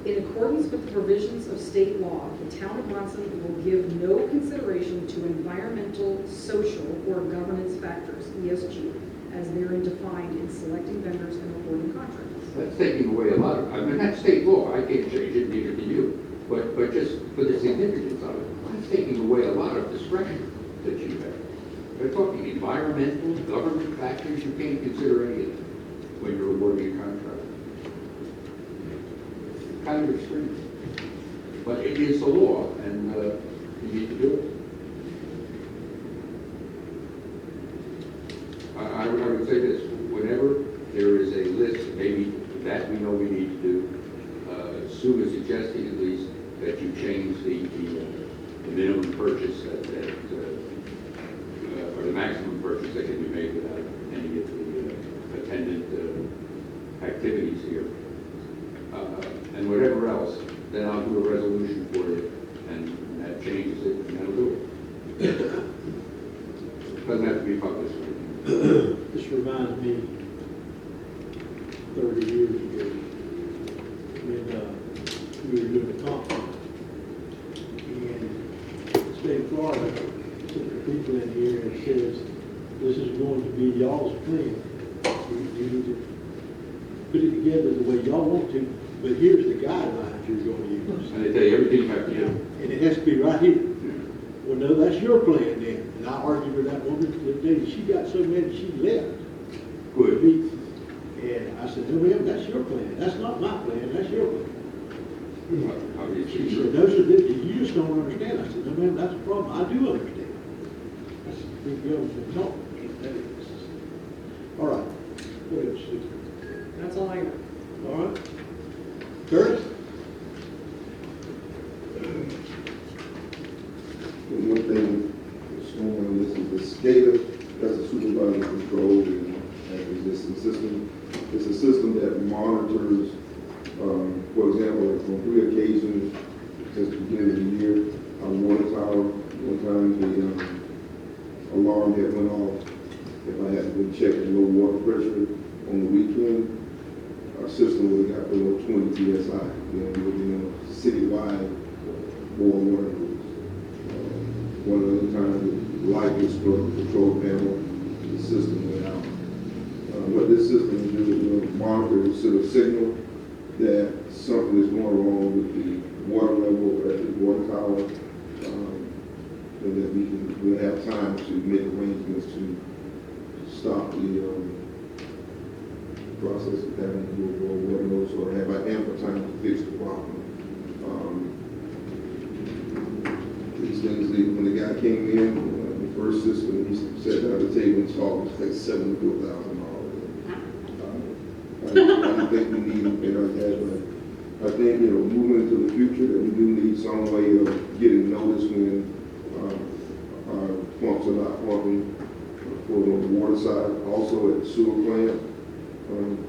In accordance with the provisions of state law, the town of Bronson will give no consideration to environmental, social, or governance factors, ESG, as therein defined in selecting vendors and awarding contracts. That's taking away a lot of, I mean, that's state law, I can't change it, neither can you. But just for the significance of it, that's taking away a lot of discretion that you have. They're talking environmental, government factors, you can't consider any of them when you're awarding a contract. Kind of extreme. But it is the law, and you need to do it. I would say this, whenever there is a list, maybe that we know we need to do, Sue is suggesting at least that you change the minimum purchase or the maximum purchase that can be made without any of the attendant activities here. And whatever else, then I'll do a resolution for you, and that changes it, and that'll do it. Doesn't have to be published. This reminds me 30 years ago when we were doing a conference and the state of Florida took the people in here and says, this is going to be y'all's plan. You need to put it together the way y'all want to, but here's the guidelines you're gonna use. And they tell you everything you have to do. And it has to be right here. Well, no, that's your plan then. And I argued with that woman the other day, she got so mad she left. Good. And I said, no, ma'am, that's your plan. That's not my plan, that's your plan. How do you She choose? said, no, sir, you just don't understand. I said, no, ma'am, that's a problem. I do understand. That's a big girl's been talking. All right. What else, Steve? That's all I got. All right. Curtis? One thing that's going on, this is the SCADA, that's a supervisor control and acquisition system. It's a system that monitors, for example, like on 3 occasions since the beginning of the year, on water tower, one time the alarm that went off. If I had been checking low water pressure on the weekend, our system would have got below 20 PSI. We would be on a citywide boil water rules. One of the times the light was struck, the control panel, the system went out. What this system will do is it will monitor a signal that something is going wrong with the water level at the water tower, and that we'll have time to make arrangements to stop the process of having to do a water loss or have ample time to fix the problem. These things, when the guy came in, the first system, he sat down at the table and talked, it was like $74,000. I don't think we need anything like that, but I think, moving into the future, that we do need some way of getting notice when our pumps are not pumping for the water side. Also at the sewer plant,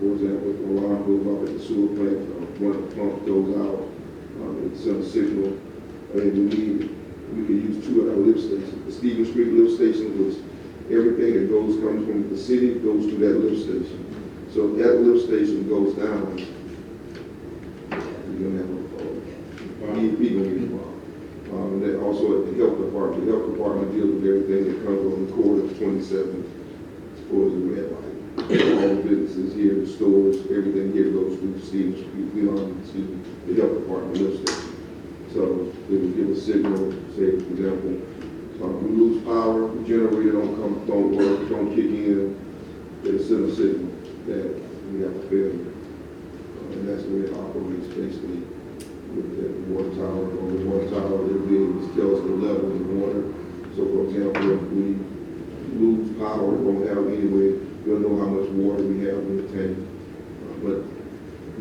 for example, if the alarm goes off at the sewer plant, one of the pumps goes out, it sends a signal, and we could use 2 of our lift stations. The Stevens Street lift station, which everything that comes from the city goes to that lift station. So if that lift station goes down, you're gonna have a problem. People gonna get involved. And then also at the health department deals with everything that comes on the corridor of 27, towards the red light. All the businesses here, the stores, everything here goes through Stevens Street, the health department lift station. So they would give a signal, say, for example, we lose power, the generator don't work, don't kick in, they send a signal that we have a failure. And that's the way it operates basically with the water tower. On the water tower, they'll be able to tell us the level of the water. So for example, if we lose power, we won't have anyway, we'll know how much water we have in the tank. But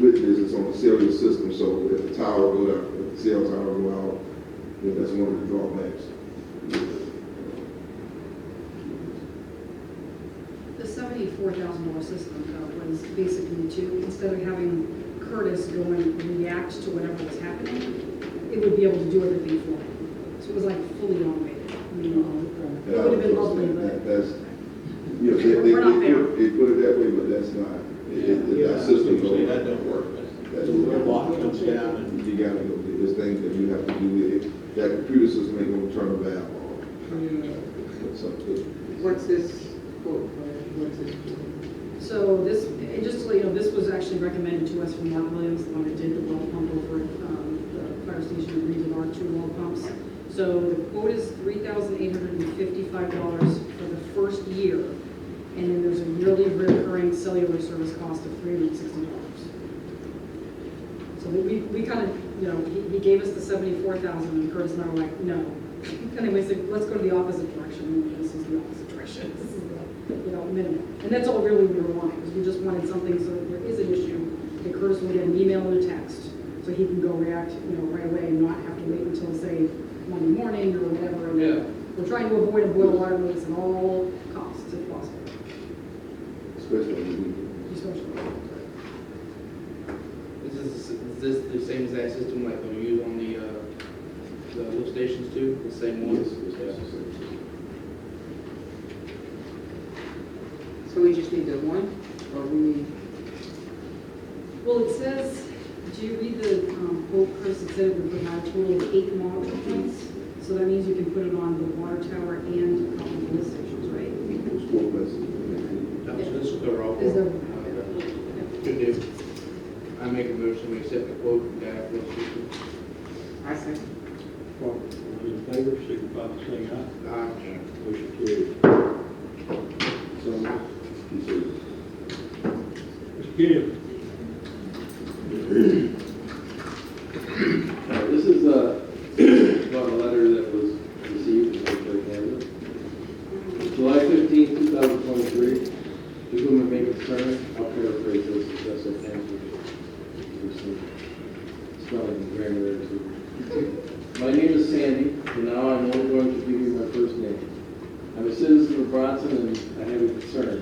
with this, it's on a cellular system, so if the tower goes out, if the cell tower go out, then that's one of the drawbacks. The $74,000 system was basically to, instead of having Curtis go and react to whatever was happening, it would be able to do everything for him. So it was like fully automated. I mean, it would have been lovely, but That's, we're not there. they put it that way, but that's not. That system goes. That don't work. That's The block comes down and you gotta go, there's things that you have to do with it. That computer system ain't gonna turn a valve on. That's something. What's this quote? What's this quote? So this, and just to let you know, this was actually recommended to us from Mark Williams, the one that did the well pump over at the fire station, agreed with our 2 well pumps. So the quote is $3,855 for the first year, and then there's a yearly recurring cellular service cost of $360. So we kind of, he gave us the $74,000, and Curtis and I were like, no. Anyway, so let's go to the opposite direction, and this is the opposite direction. This is the, minimum. And that's all really we were wanting, because we just wanted something so that there is an issue, that Curtis will get an email and a text, so he can go react, right away and not have to wait until, say, Monday morning or whatever. And Yeah. We're trying to avoid a boil water release at all costs if possible. Especially on the weekend. Especially. Is this the same exact system like when you use on the lift stations too? The same ones? Yes, it's the same system. So we just need the one, or we need? Well, it says, do you read the quote, Chris? It said it would provide a total of 8 monitoring points. So that means you can put it on the water tower and a couple of lift stations, right? Those 4 places. So this will cover all Is 4. there? Good deal. I make a motion, we accept the quote from Dow System. I say, All those in favor, signify by saying aye. Aye. Motion carried. So, Mr. Gibb. This is about a letter that was received in Lake Canada. July 15, 2023. To whom it may concern, I'll paraphrase this as best I can. There's some spelling and grammar there too. My name is Sandy, and now I'm only going to give you my first name. I'm a citizen of Bronson, and I have a concern.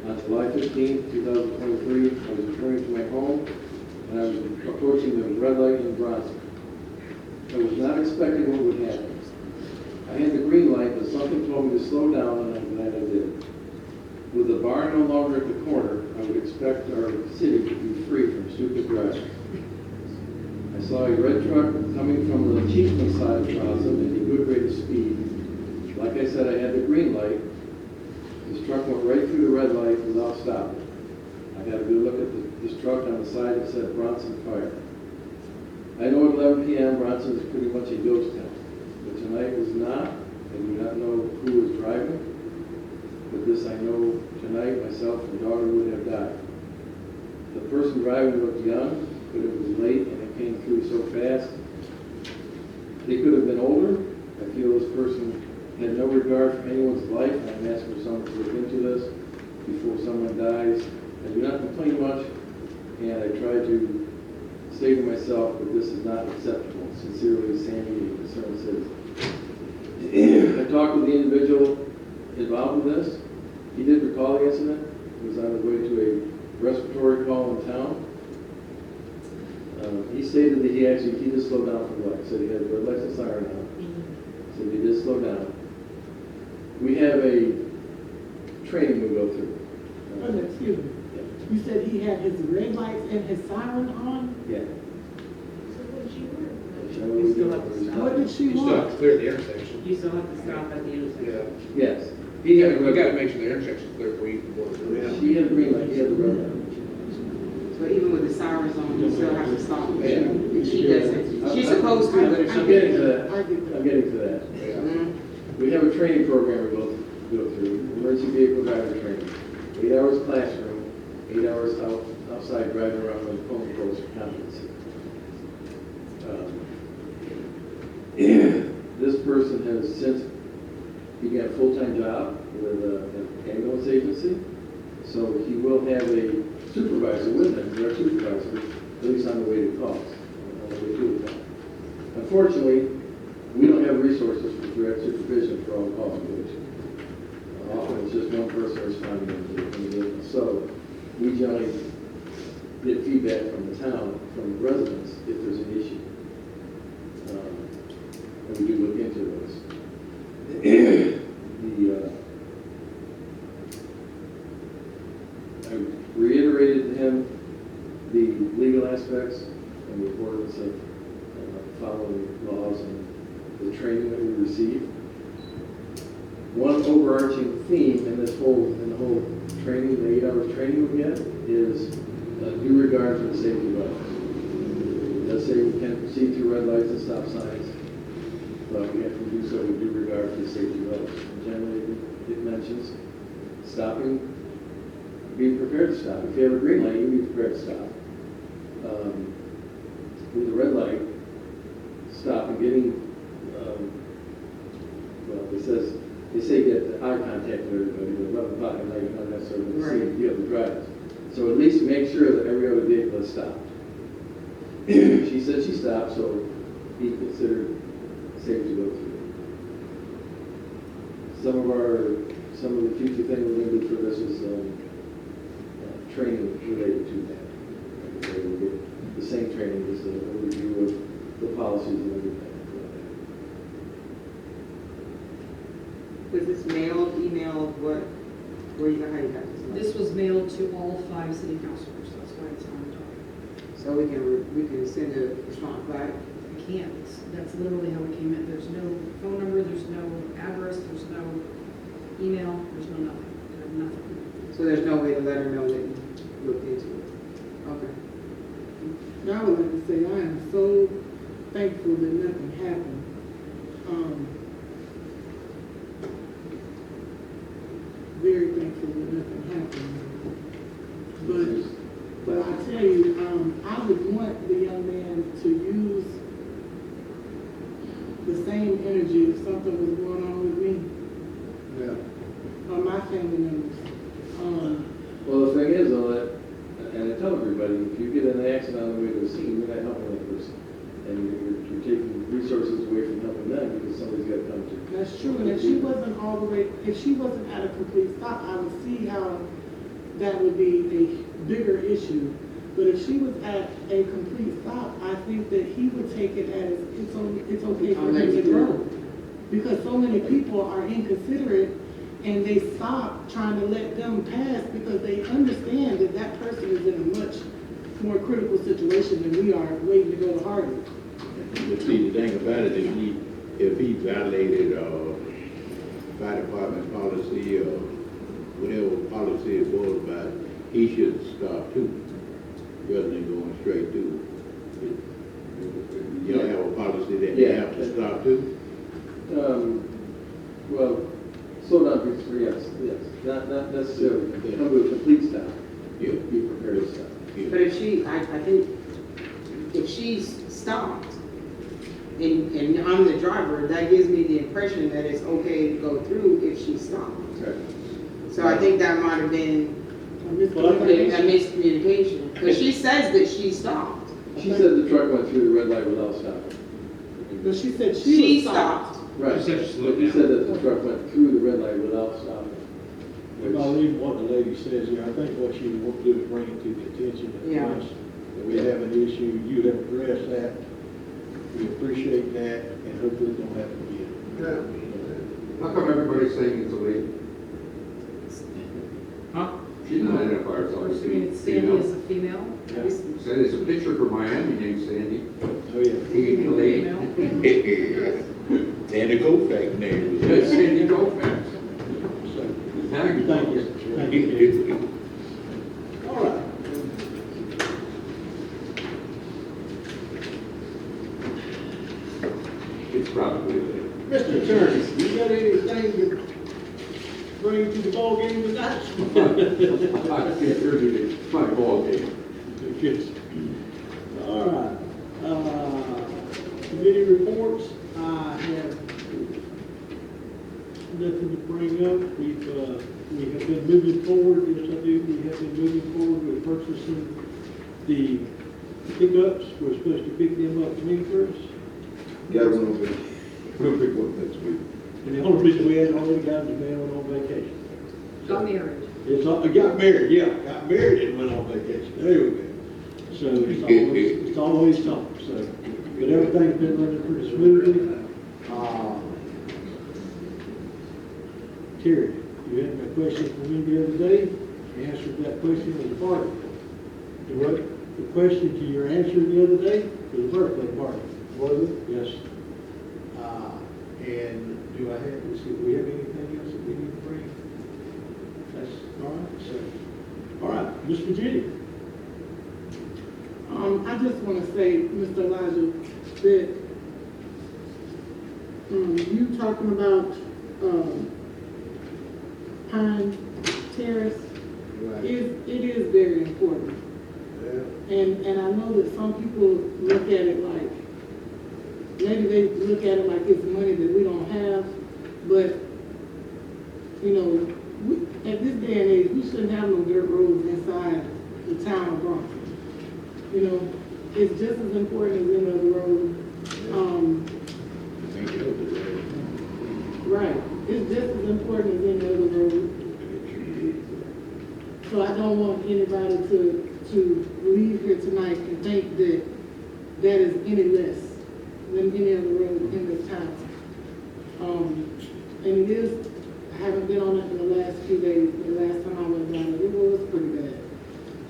On July 15, 2023, I was returning to my home, and I was approaching the red light in Bronson. I was not expecting what would happen. I had the green light, but something told me to slow down, and I'm glad I did. With the bar no longer at the corner, I would expect our city to be free from stupid drivers. I saw a red truck coming from the Chiefman side of Bronson at a good rate of speed. Like I said, I had the green light. This truck went right through the red light without stopping. I had a good look at this truck on the side that said Bronson Fire. I know at 11 p.m. Bronson is pretty much a ghost town, but tonight was not. I do not know who was driving, but this I know tonight myself and daughter would have died. The person driving looked young, but it was late and it came through so fast. They could have been older. I feel this person had no regard for anyone's life. I'm asking for someone to look into this before someone dies. I do not complain much, and I try to say to myself that this is not acceptable. Sincerely, Sandy, a concerned citizen. I talked with the individual involved with this. He did recall the incident. He was on his way to a respiratory call in town. He stated that he did slow down for the light. Said he had the red lights and siren on. So he did slow down. We have a training we go through. Excuse me. You said he had his red lights and his siren on? Yeah. You still have to stop. What did she You still have want? to clear the intersection. You still have to stop at the intersection. Yes. You gotta make sure the intersection's clear before you can board it. She had the green light, he had the red light. but even with the sirens on, you still have to stop. Yeah. She doesn't. She's supposed to, but if she I'm getting to doesn't. that. I'm getting to that. Mhm. We have a training program we go through, emergency vehicle driver training. 8 hours classroom, 8 hours outside driving around with phone calls for competency. This person has since began a full-time job with an ambulance agency, so he will have a supervisor with him, direct supervisor, at least on the way to calls, on the way to the call. Unfortunately, we don't have resources for direct supervision for all calls we go to. Often it's just one person responding in the vehicle. So we generally get feedback from the town, from the residents, if there's an issue. And we do look into those. I reiterated to him the legal aspects and the importance of following laws and the training that we receive. One overarching theme in the whole training, the 8 hours training we get, is due regard for the safety of others. It does say we can proceed through red lights and stop signs, but we have to do so with due regard for the safety of others. Generally, it mentions stopping, being prepared to stop. If you have a green light, you be prepared to stop. With a red light, stop and getting, they say get eye contact with everybody, but 11 o'clock at night, you're not necessarily going to see the other drivers. So at least make sure that every other vehicle is stopped. She said she stopped, so he considered safe to go through. Some of the future things we're going to do for this is training related to that. Like I say, we'll get the same training, just an overview of the policies and everything. Was this mailed, emailed, what, how you got this? This was mailed to all 5 city councilors, that's why it's on top. So we can send a response back? I can't, that's literally how it came in. There's no phone number, there's no address, there's no email, there's no nothing. There's nothing. So there's no way to let her know that you looked into it? Okay. Now, I would like to say, I am so thankful that nothing happened. Very thankful that nothing happened. But I tell you, I would want the young man to use the same energy if something was going on with me or my family members. Well, the thing is, though, that, and I tell everybody, if you get in an accident on the way to the scene, you're not helping that person. And you're taking resources away from helping them because somebody's got to come to. That's true, and if she wasn't all the way, if she wasn't at a complete stop, I would see how that would be a bigger issue. But if she was at a complete stop, I think that he would take it as it's okay for him to go. Because so many people are inconsiderate and they stop trying to let them pass because they understand that that person is in a much more critical situation than we are waiting to go to Harvard. But see, the thing about it, if he violated, fire department policy or whatever policy it was about, he should stop too, rather than going straight through. Y'all have a policy that they have to stop too? Well, slow down, yes. Not necessarily come to a complete stop. Yeah. Be prepared to stop. Yeah. But if she, I think, if she's stopped and I'm the driver, that gives me the impression that it's okay to go through if she stopped. Okay. So I think that might have been a miscommunication, because she says that she stopped. She said the truck went through the red light without stopping. But she said She was stopped. Right. She said she slowed But you down. said that the truck went through the red light without stopping. If I leave what the lady says here, I think what she would want to do is bring it to the attention of Yeah. us, that we have an issue, you have addressed that. We appreciate that, and hopefully it don't happen again. How come everybody's saying it's a lady? Huh? She didn't identify herself as You mean a it's Sandy female. is a female? Said it's a picture for Miami named Sandy. Oh, yeah. He ain't a lady. Sandy Koufax name. It's Sandy Koufax. Thank you. Thank you. All right. It's probably a lady. Mr. Attorney, you got anything to bring to the ball game tonight? I can't really, it's my ball game. Yes. All right. Committee reports, I have nothing to bring up. We have been moving forward, yes I do, we have been moving forward with purchasing the pickups. We're supposed to pick them up May 1st. Got one over there. We'll pick one next week. And the only reason we hadn't already gotten the man went on vacation. Got married. Got married, yeah, got married and went on vacation. There we go. So it's always something, so, but everything's been running pretty smoothly. Terry, you had a question for me the other day, you answered that question as a party. The question to your answer the other day was a birthday party. Was it? Yes. And do we have anything else that we need to bring? That's all right, so, all right, Ms. Virginia. I just want to say, Mr. Elijah, that you talking about Pine Terrace, it is very important. And I know that some people look at it like, maybe they look at it like it's money that we don't have, but, you know, at this day and age, we shouldn't have no dirt roads inside the town of Bronson. You know, it's just as important as any other road. Right, it's just as important as any other road. So I don't want anybody to leave here tonight and think that that is any less than any other road in this town. And it is, I haven't been on it in the last few days, but the last time I went down it was pretty bad.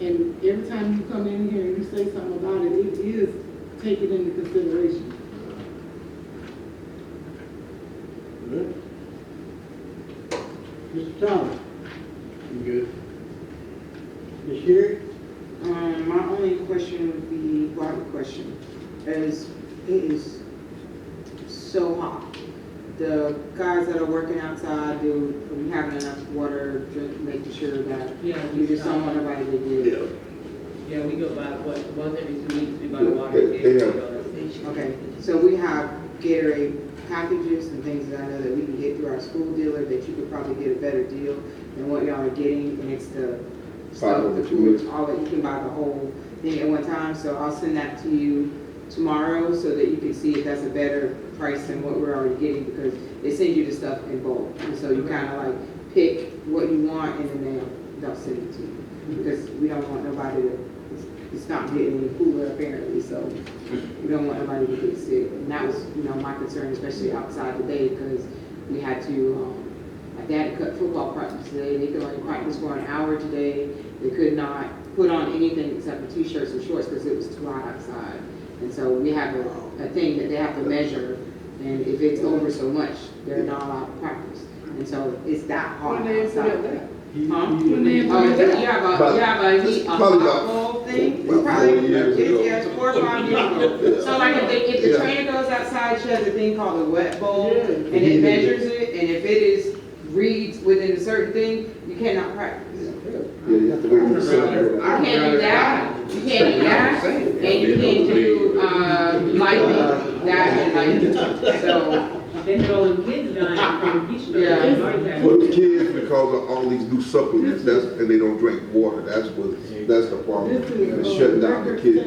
And every time you come in here and you say something about it, it is taken into consideration. Good. Mr. Thomas? You good? Ms. Sherry? My only question would be, important question. It is so hot. The guys that are working outside, do we have enough water, drink, making sure that Yeah, you just don't want nobody to get. Yeah, we go by, once every 2 weeks, we buy water. They have- Okay, so we have Gatorade packages and things that I know that we can get through our school dealer that you could probably get a better deal than what y'all are getting, and it's the stuff, the food, all that, you can buy the whole thing at one time, so I'll send that to you tomorrow so that you can see if that's a better price than what we're already getting, because they send you the stuff in bulk, and so you kind of like pick what you want and then they'll send it to you, because we don't want nobody to, it's not getting any cooler apparently, so we don't want nobody to get sick. And that was, you know, my concern, especially outside today, because we had to, my dad cut football practice today. They could only practice for an hour today. They could not put on anything except for t-shirts and shorts because it was too hot outside. And so we have a thing that they have to measure, and if it's over so much, they're not allowed to practice. And so it's that hot outside. Huh? Oh, you have a heat, a hot bowl thing? Probably, yeah, it's 4 or 5 years ago. So like if the trainer goes outside, she has a thing called a wet bowl, and it measures it, and if it reads within a certain thing, you cannot practice. Yeah, you have to wait for the sun. I can't do that, you can't do that, and you can't do, lightning, that and lightning, so. They had all them kids dying. Yeah. For the kids, because of all these new supplements, and they don't drink water, that's the problem. It's shutting down the kids.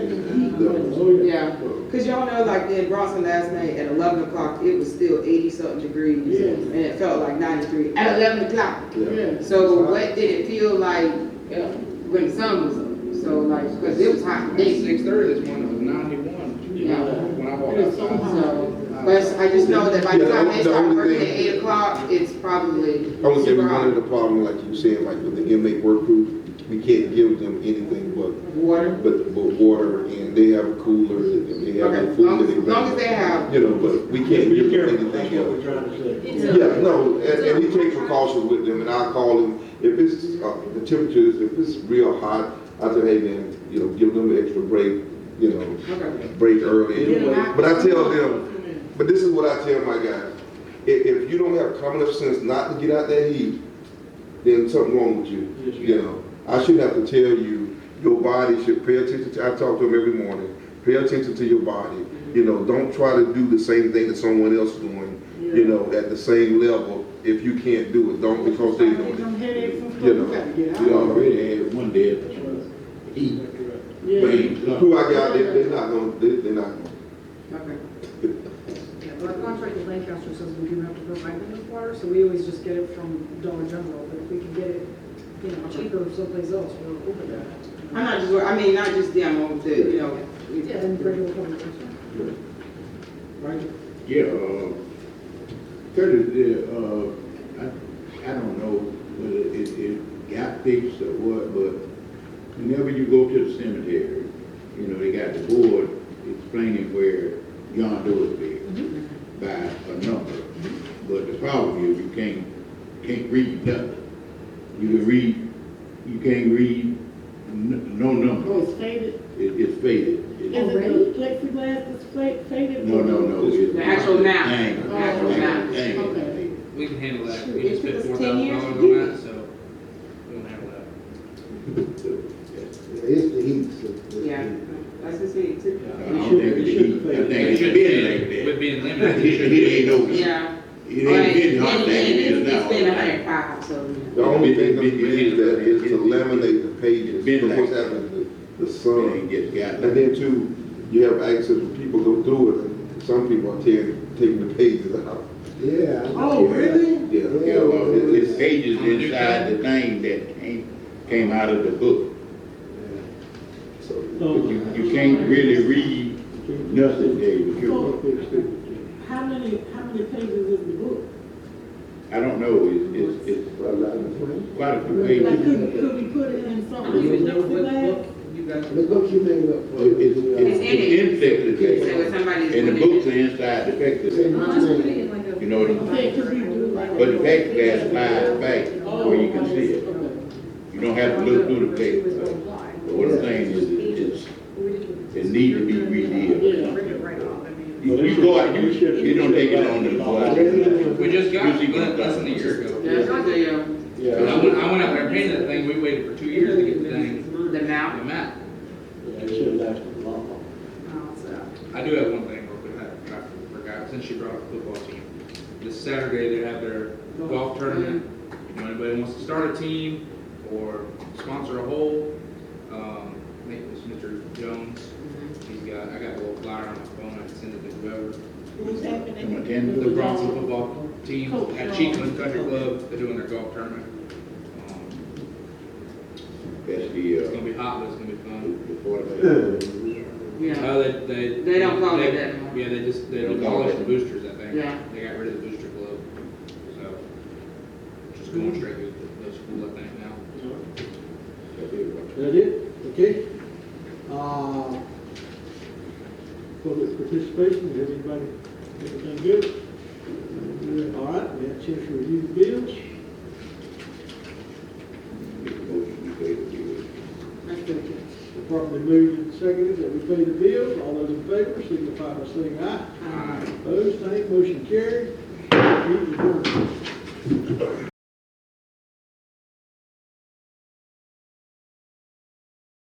Yeah, because y'all know, like in Bronson last night at 11 o'clock, it was still 80-something degrees, and it felt like 93 at 11 o'clock. Yeah. So what did it feel like when the sun was up? So like, because it was hot. 6:30 this morning, it was 91. Yeah. When I walked outside. So, but I just know that by the time they the start only working at thing- 8 o'clock, it's probably I would say super one hot. of the problems, like you said, like with the inmate work group, we can't give them anything but Water. water, and they have a cooler, and they have Okay, the food that they as long as they have. You know, but we can't give them anything That's what we're else. trying to say. Yeah, no, and we take precautions with them, and I call them, if it's, the temperatures, if it's real hot, I say, hey man, you know, give them an extra break, you know, Okay. break early. Yeah. But I tell them, but this is what I tell my guys, if you don't have common enough sense not to get out that heat, then something wrong with you, you know. I shouldn't have to tell you, your body should pay attention to, I talk to them every morning, pay attention to your body. You know, don't try to do the same thing that someone else is doing, you know, at the same level. If you can't do it, don't because they're doing Some it. headaches and stuff, You you know. gotta get out. We already had one day at heat. Who I got, they're not gonna, they're not gonna. Okay. Yeah, our contract with Lancaster says we do have to provide them with water, so we always just get it from Dollar General, but if we can get it, you know, cheaper someplace else, we're open to that. I'm not just, I mean, not just them, the, you know. Yeah, and regular public works. Right? Yeah, Curtis, I don't know whether it got fixed or what, but whenever you go to the cemetery, you know, they got the board explaining where John Doe is buried by a number. But the problem is you can't read nothing. You can't read no number. Oh, it's faded? It's faded. Is it the plexiglass that's faded? No, it's The actual map. Dang. The actual map. Dang. Okay. We can handle that. Shoot, We it just took spent us 10 years $4,000 to do on it. that, so we can handle that. It's the heat. So Yeah, that's just it too. I don't think it's been like that. With being limited. It ain't no, Yeah. it ain't been hot like it is It's now. been 105, so. The only thing that is that is to laminate the pages, Been because what's like happening, the It sun. ain't just got And then too, you have access when people go through it, and some people are taking the pages out. Yeah. Oh, really? Yeah. Yeah, well, it's pages inside the thing that came out of the book. So, You can't really read nothing there. How many pages is the book? I don't know, it's quite a few Like, pages. could we put it in something Do you with know what plexiglass? book you guys? Let's look your name up. It's So in if somebody's. and the books are inside the paper. Let's put it in like a. You know what I'm Okay, could we do like? But the paper slides back where you can see it. Okay. You don't have to look through the paper. But what I'm saying is, It need to be redid. Yeah. Bring it right on, I mean. You go out, you don't take it on to go out. We just got Usually it less than a year ago. That's what they, I went out there and painted that thing, we waited for 2 years to get the thing, the the map. map. It should have lasted a lot longer. Oh, so. I do have one thing real quick, I forgot, since you brought up the football team. This Saturday, they have their golf tournament. If anybody wants to start a team or sponsor a hole, I think it's Mr. Jones. I got a little flyer on my phone, I can send it to whoever. Who's Come happening? attend. The Bronson football team at Cheekland Country Club, they're doing their golf tournament. That's It's gonna the, be hot, but it's gonna be fun. before Yeah. They don't call it that anymore. Yeah, they don't call it the boosters, I think. Yeah. They got rid of the booster club, so, just going straight with the school, I think, now. That it? Okay. Public participation, has anybody, everything good? All right, we have a chance to review the bills. That's good. Properly moved and seconded that we pay the bills. All those in favor signify by saying aye. Aye. Opposed, same, motion carried. Meeting adjourned.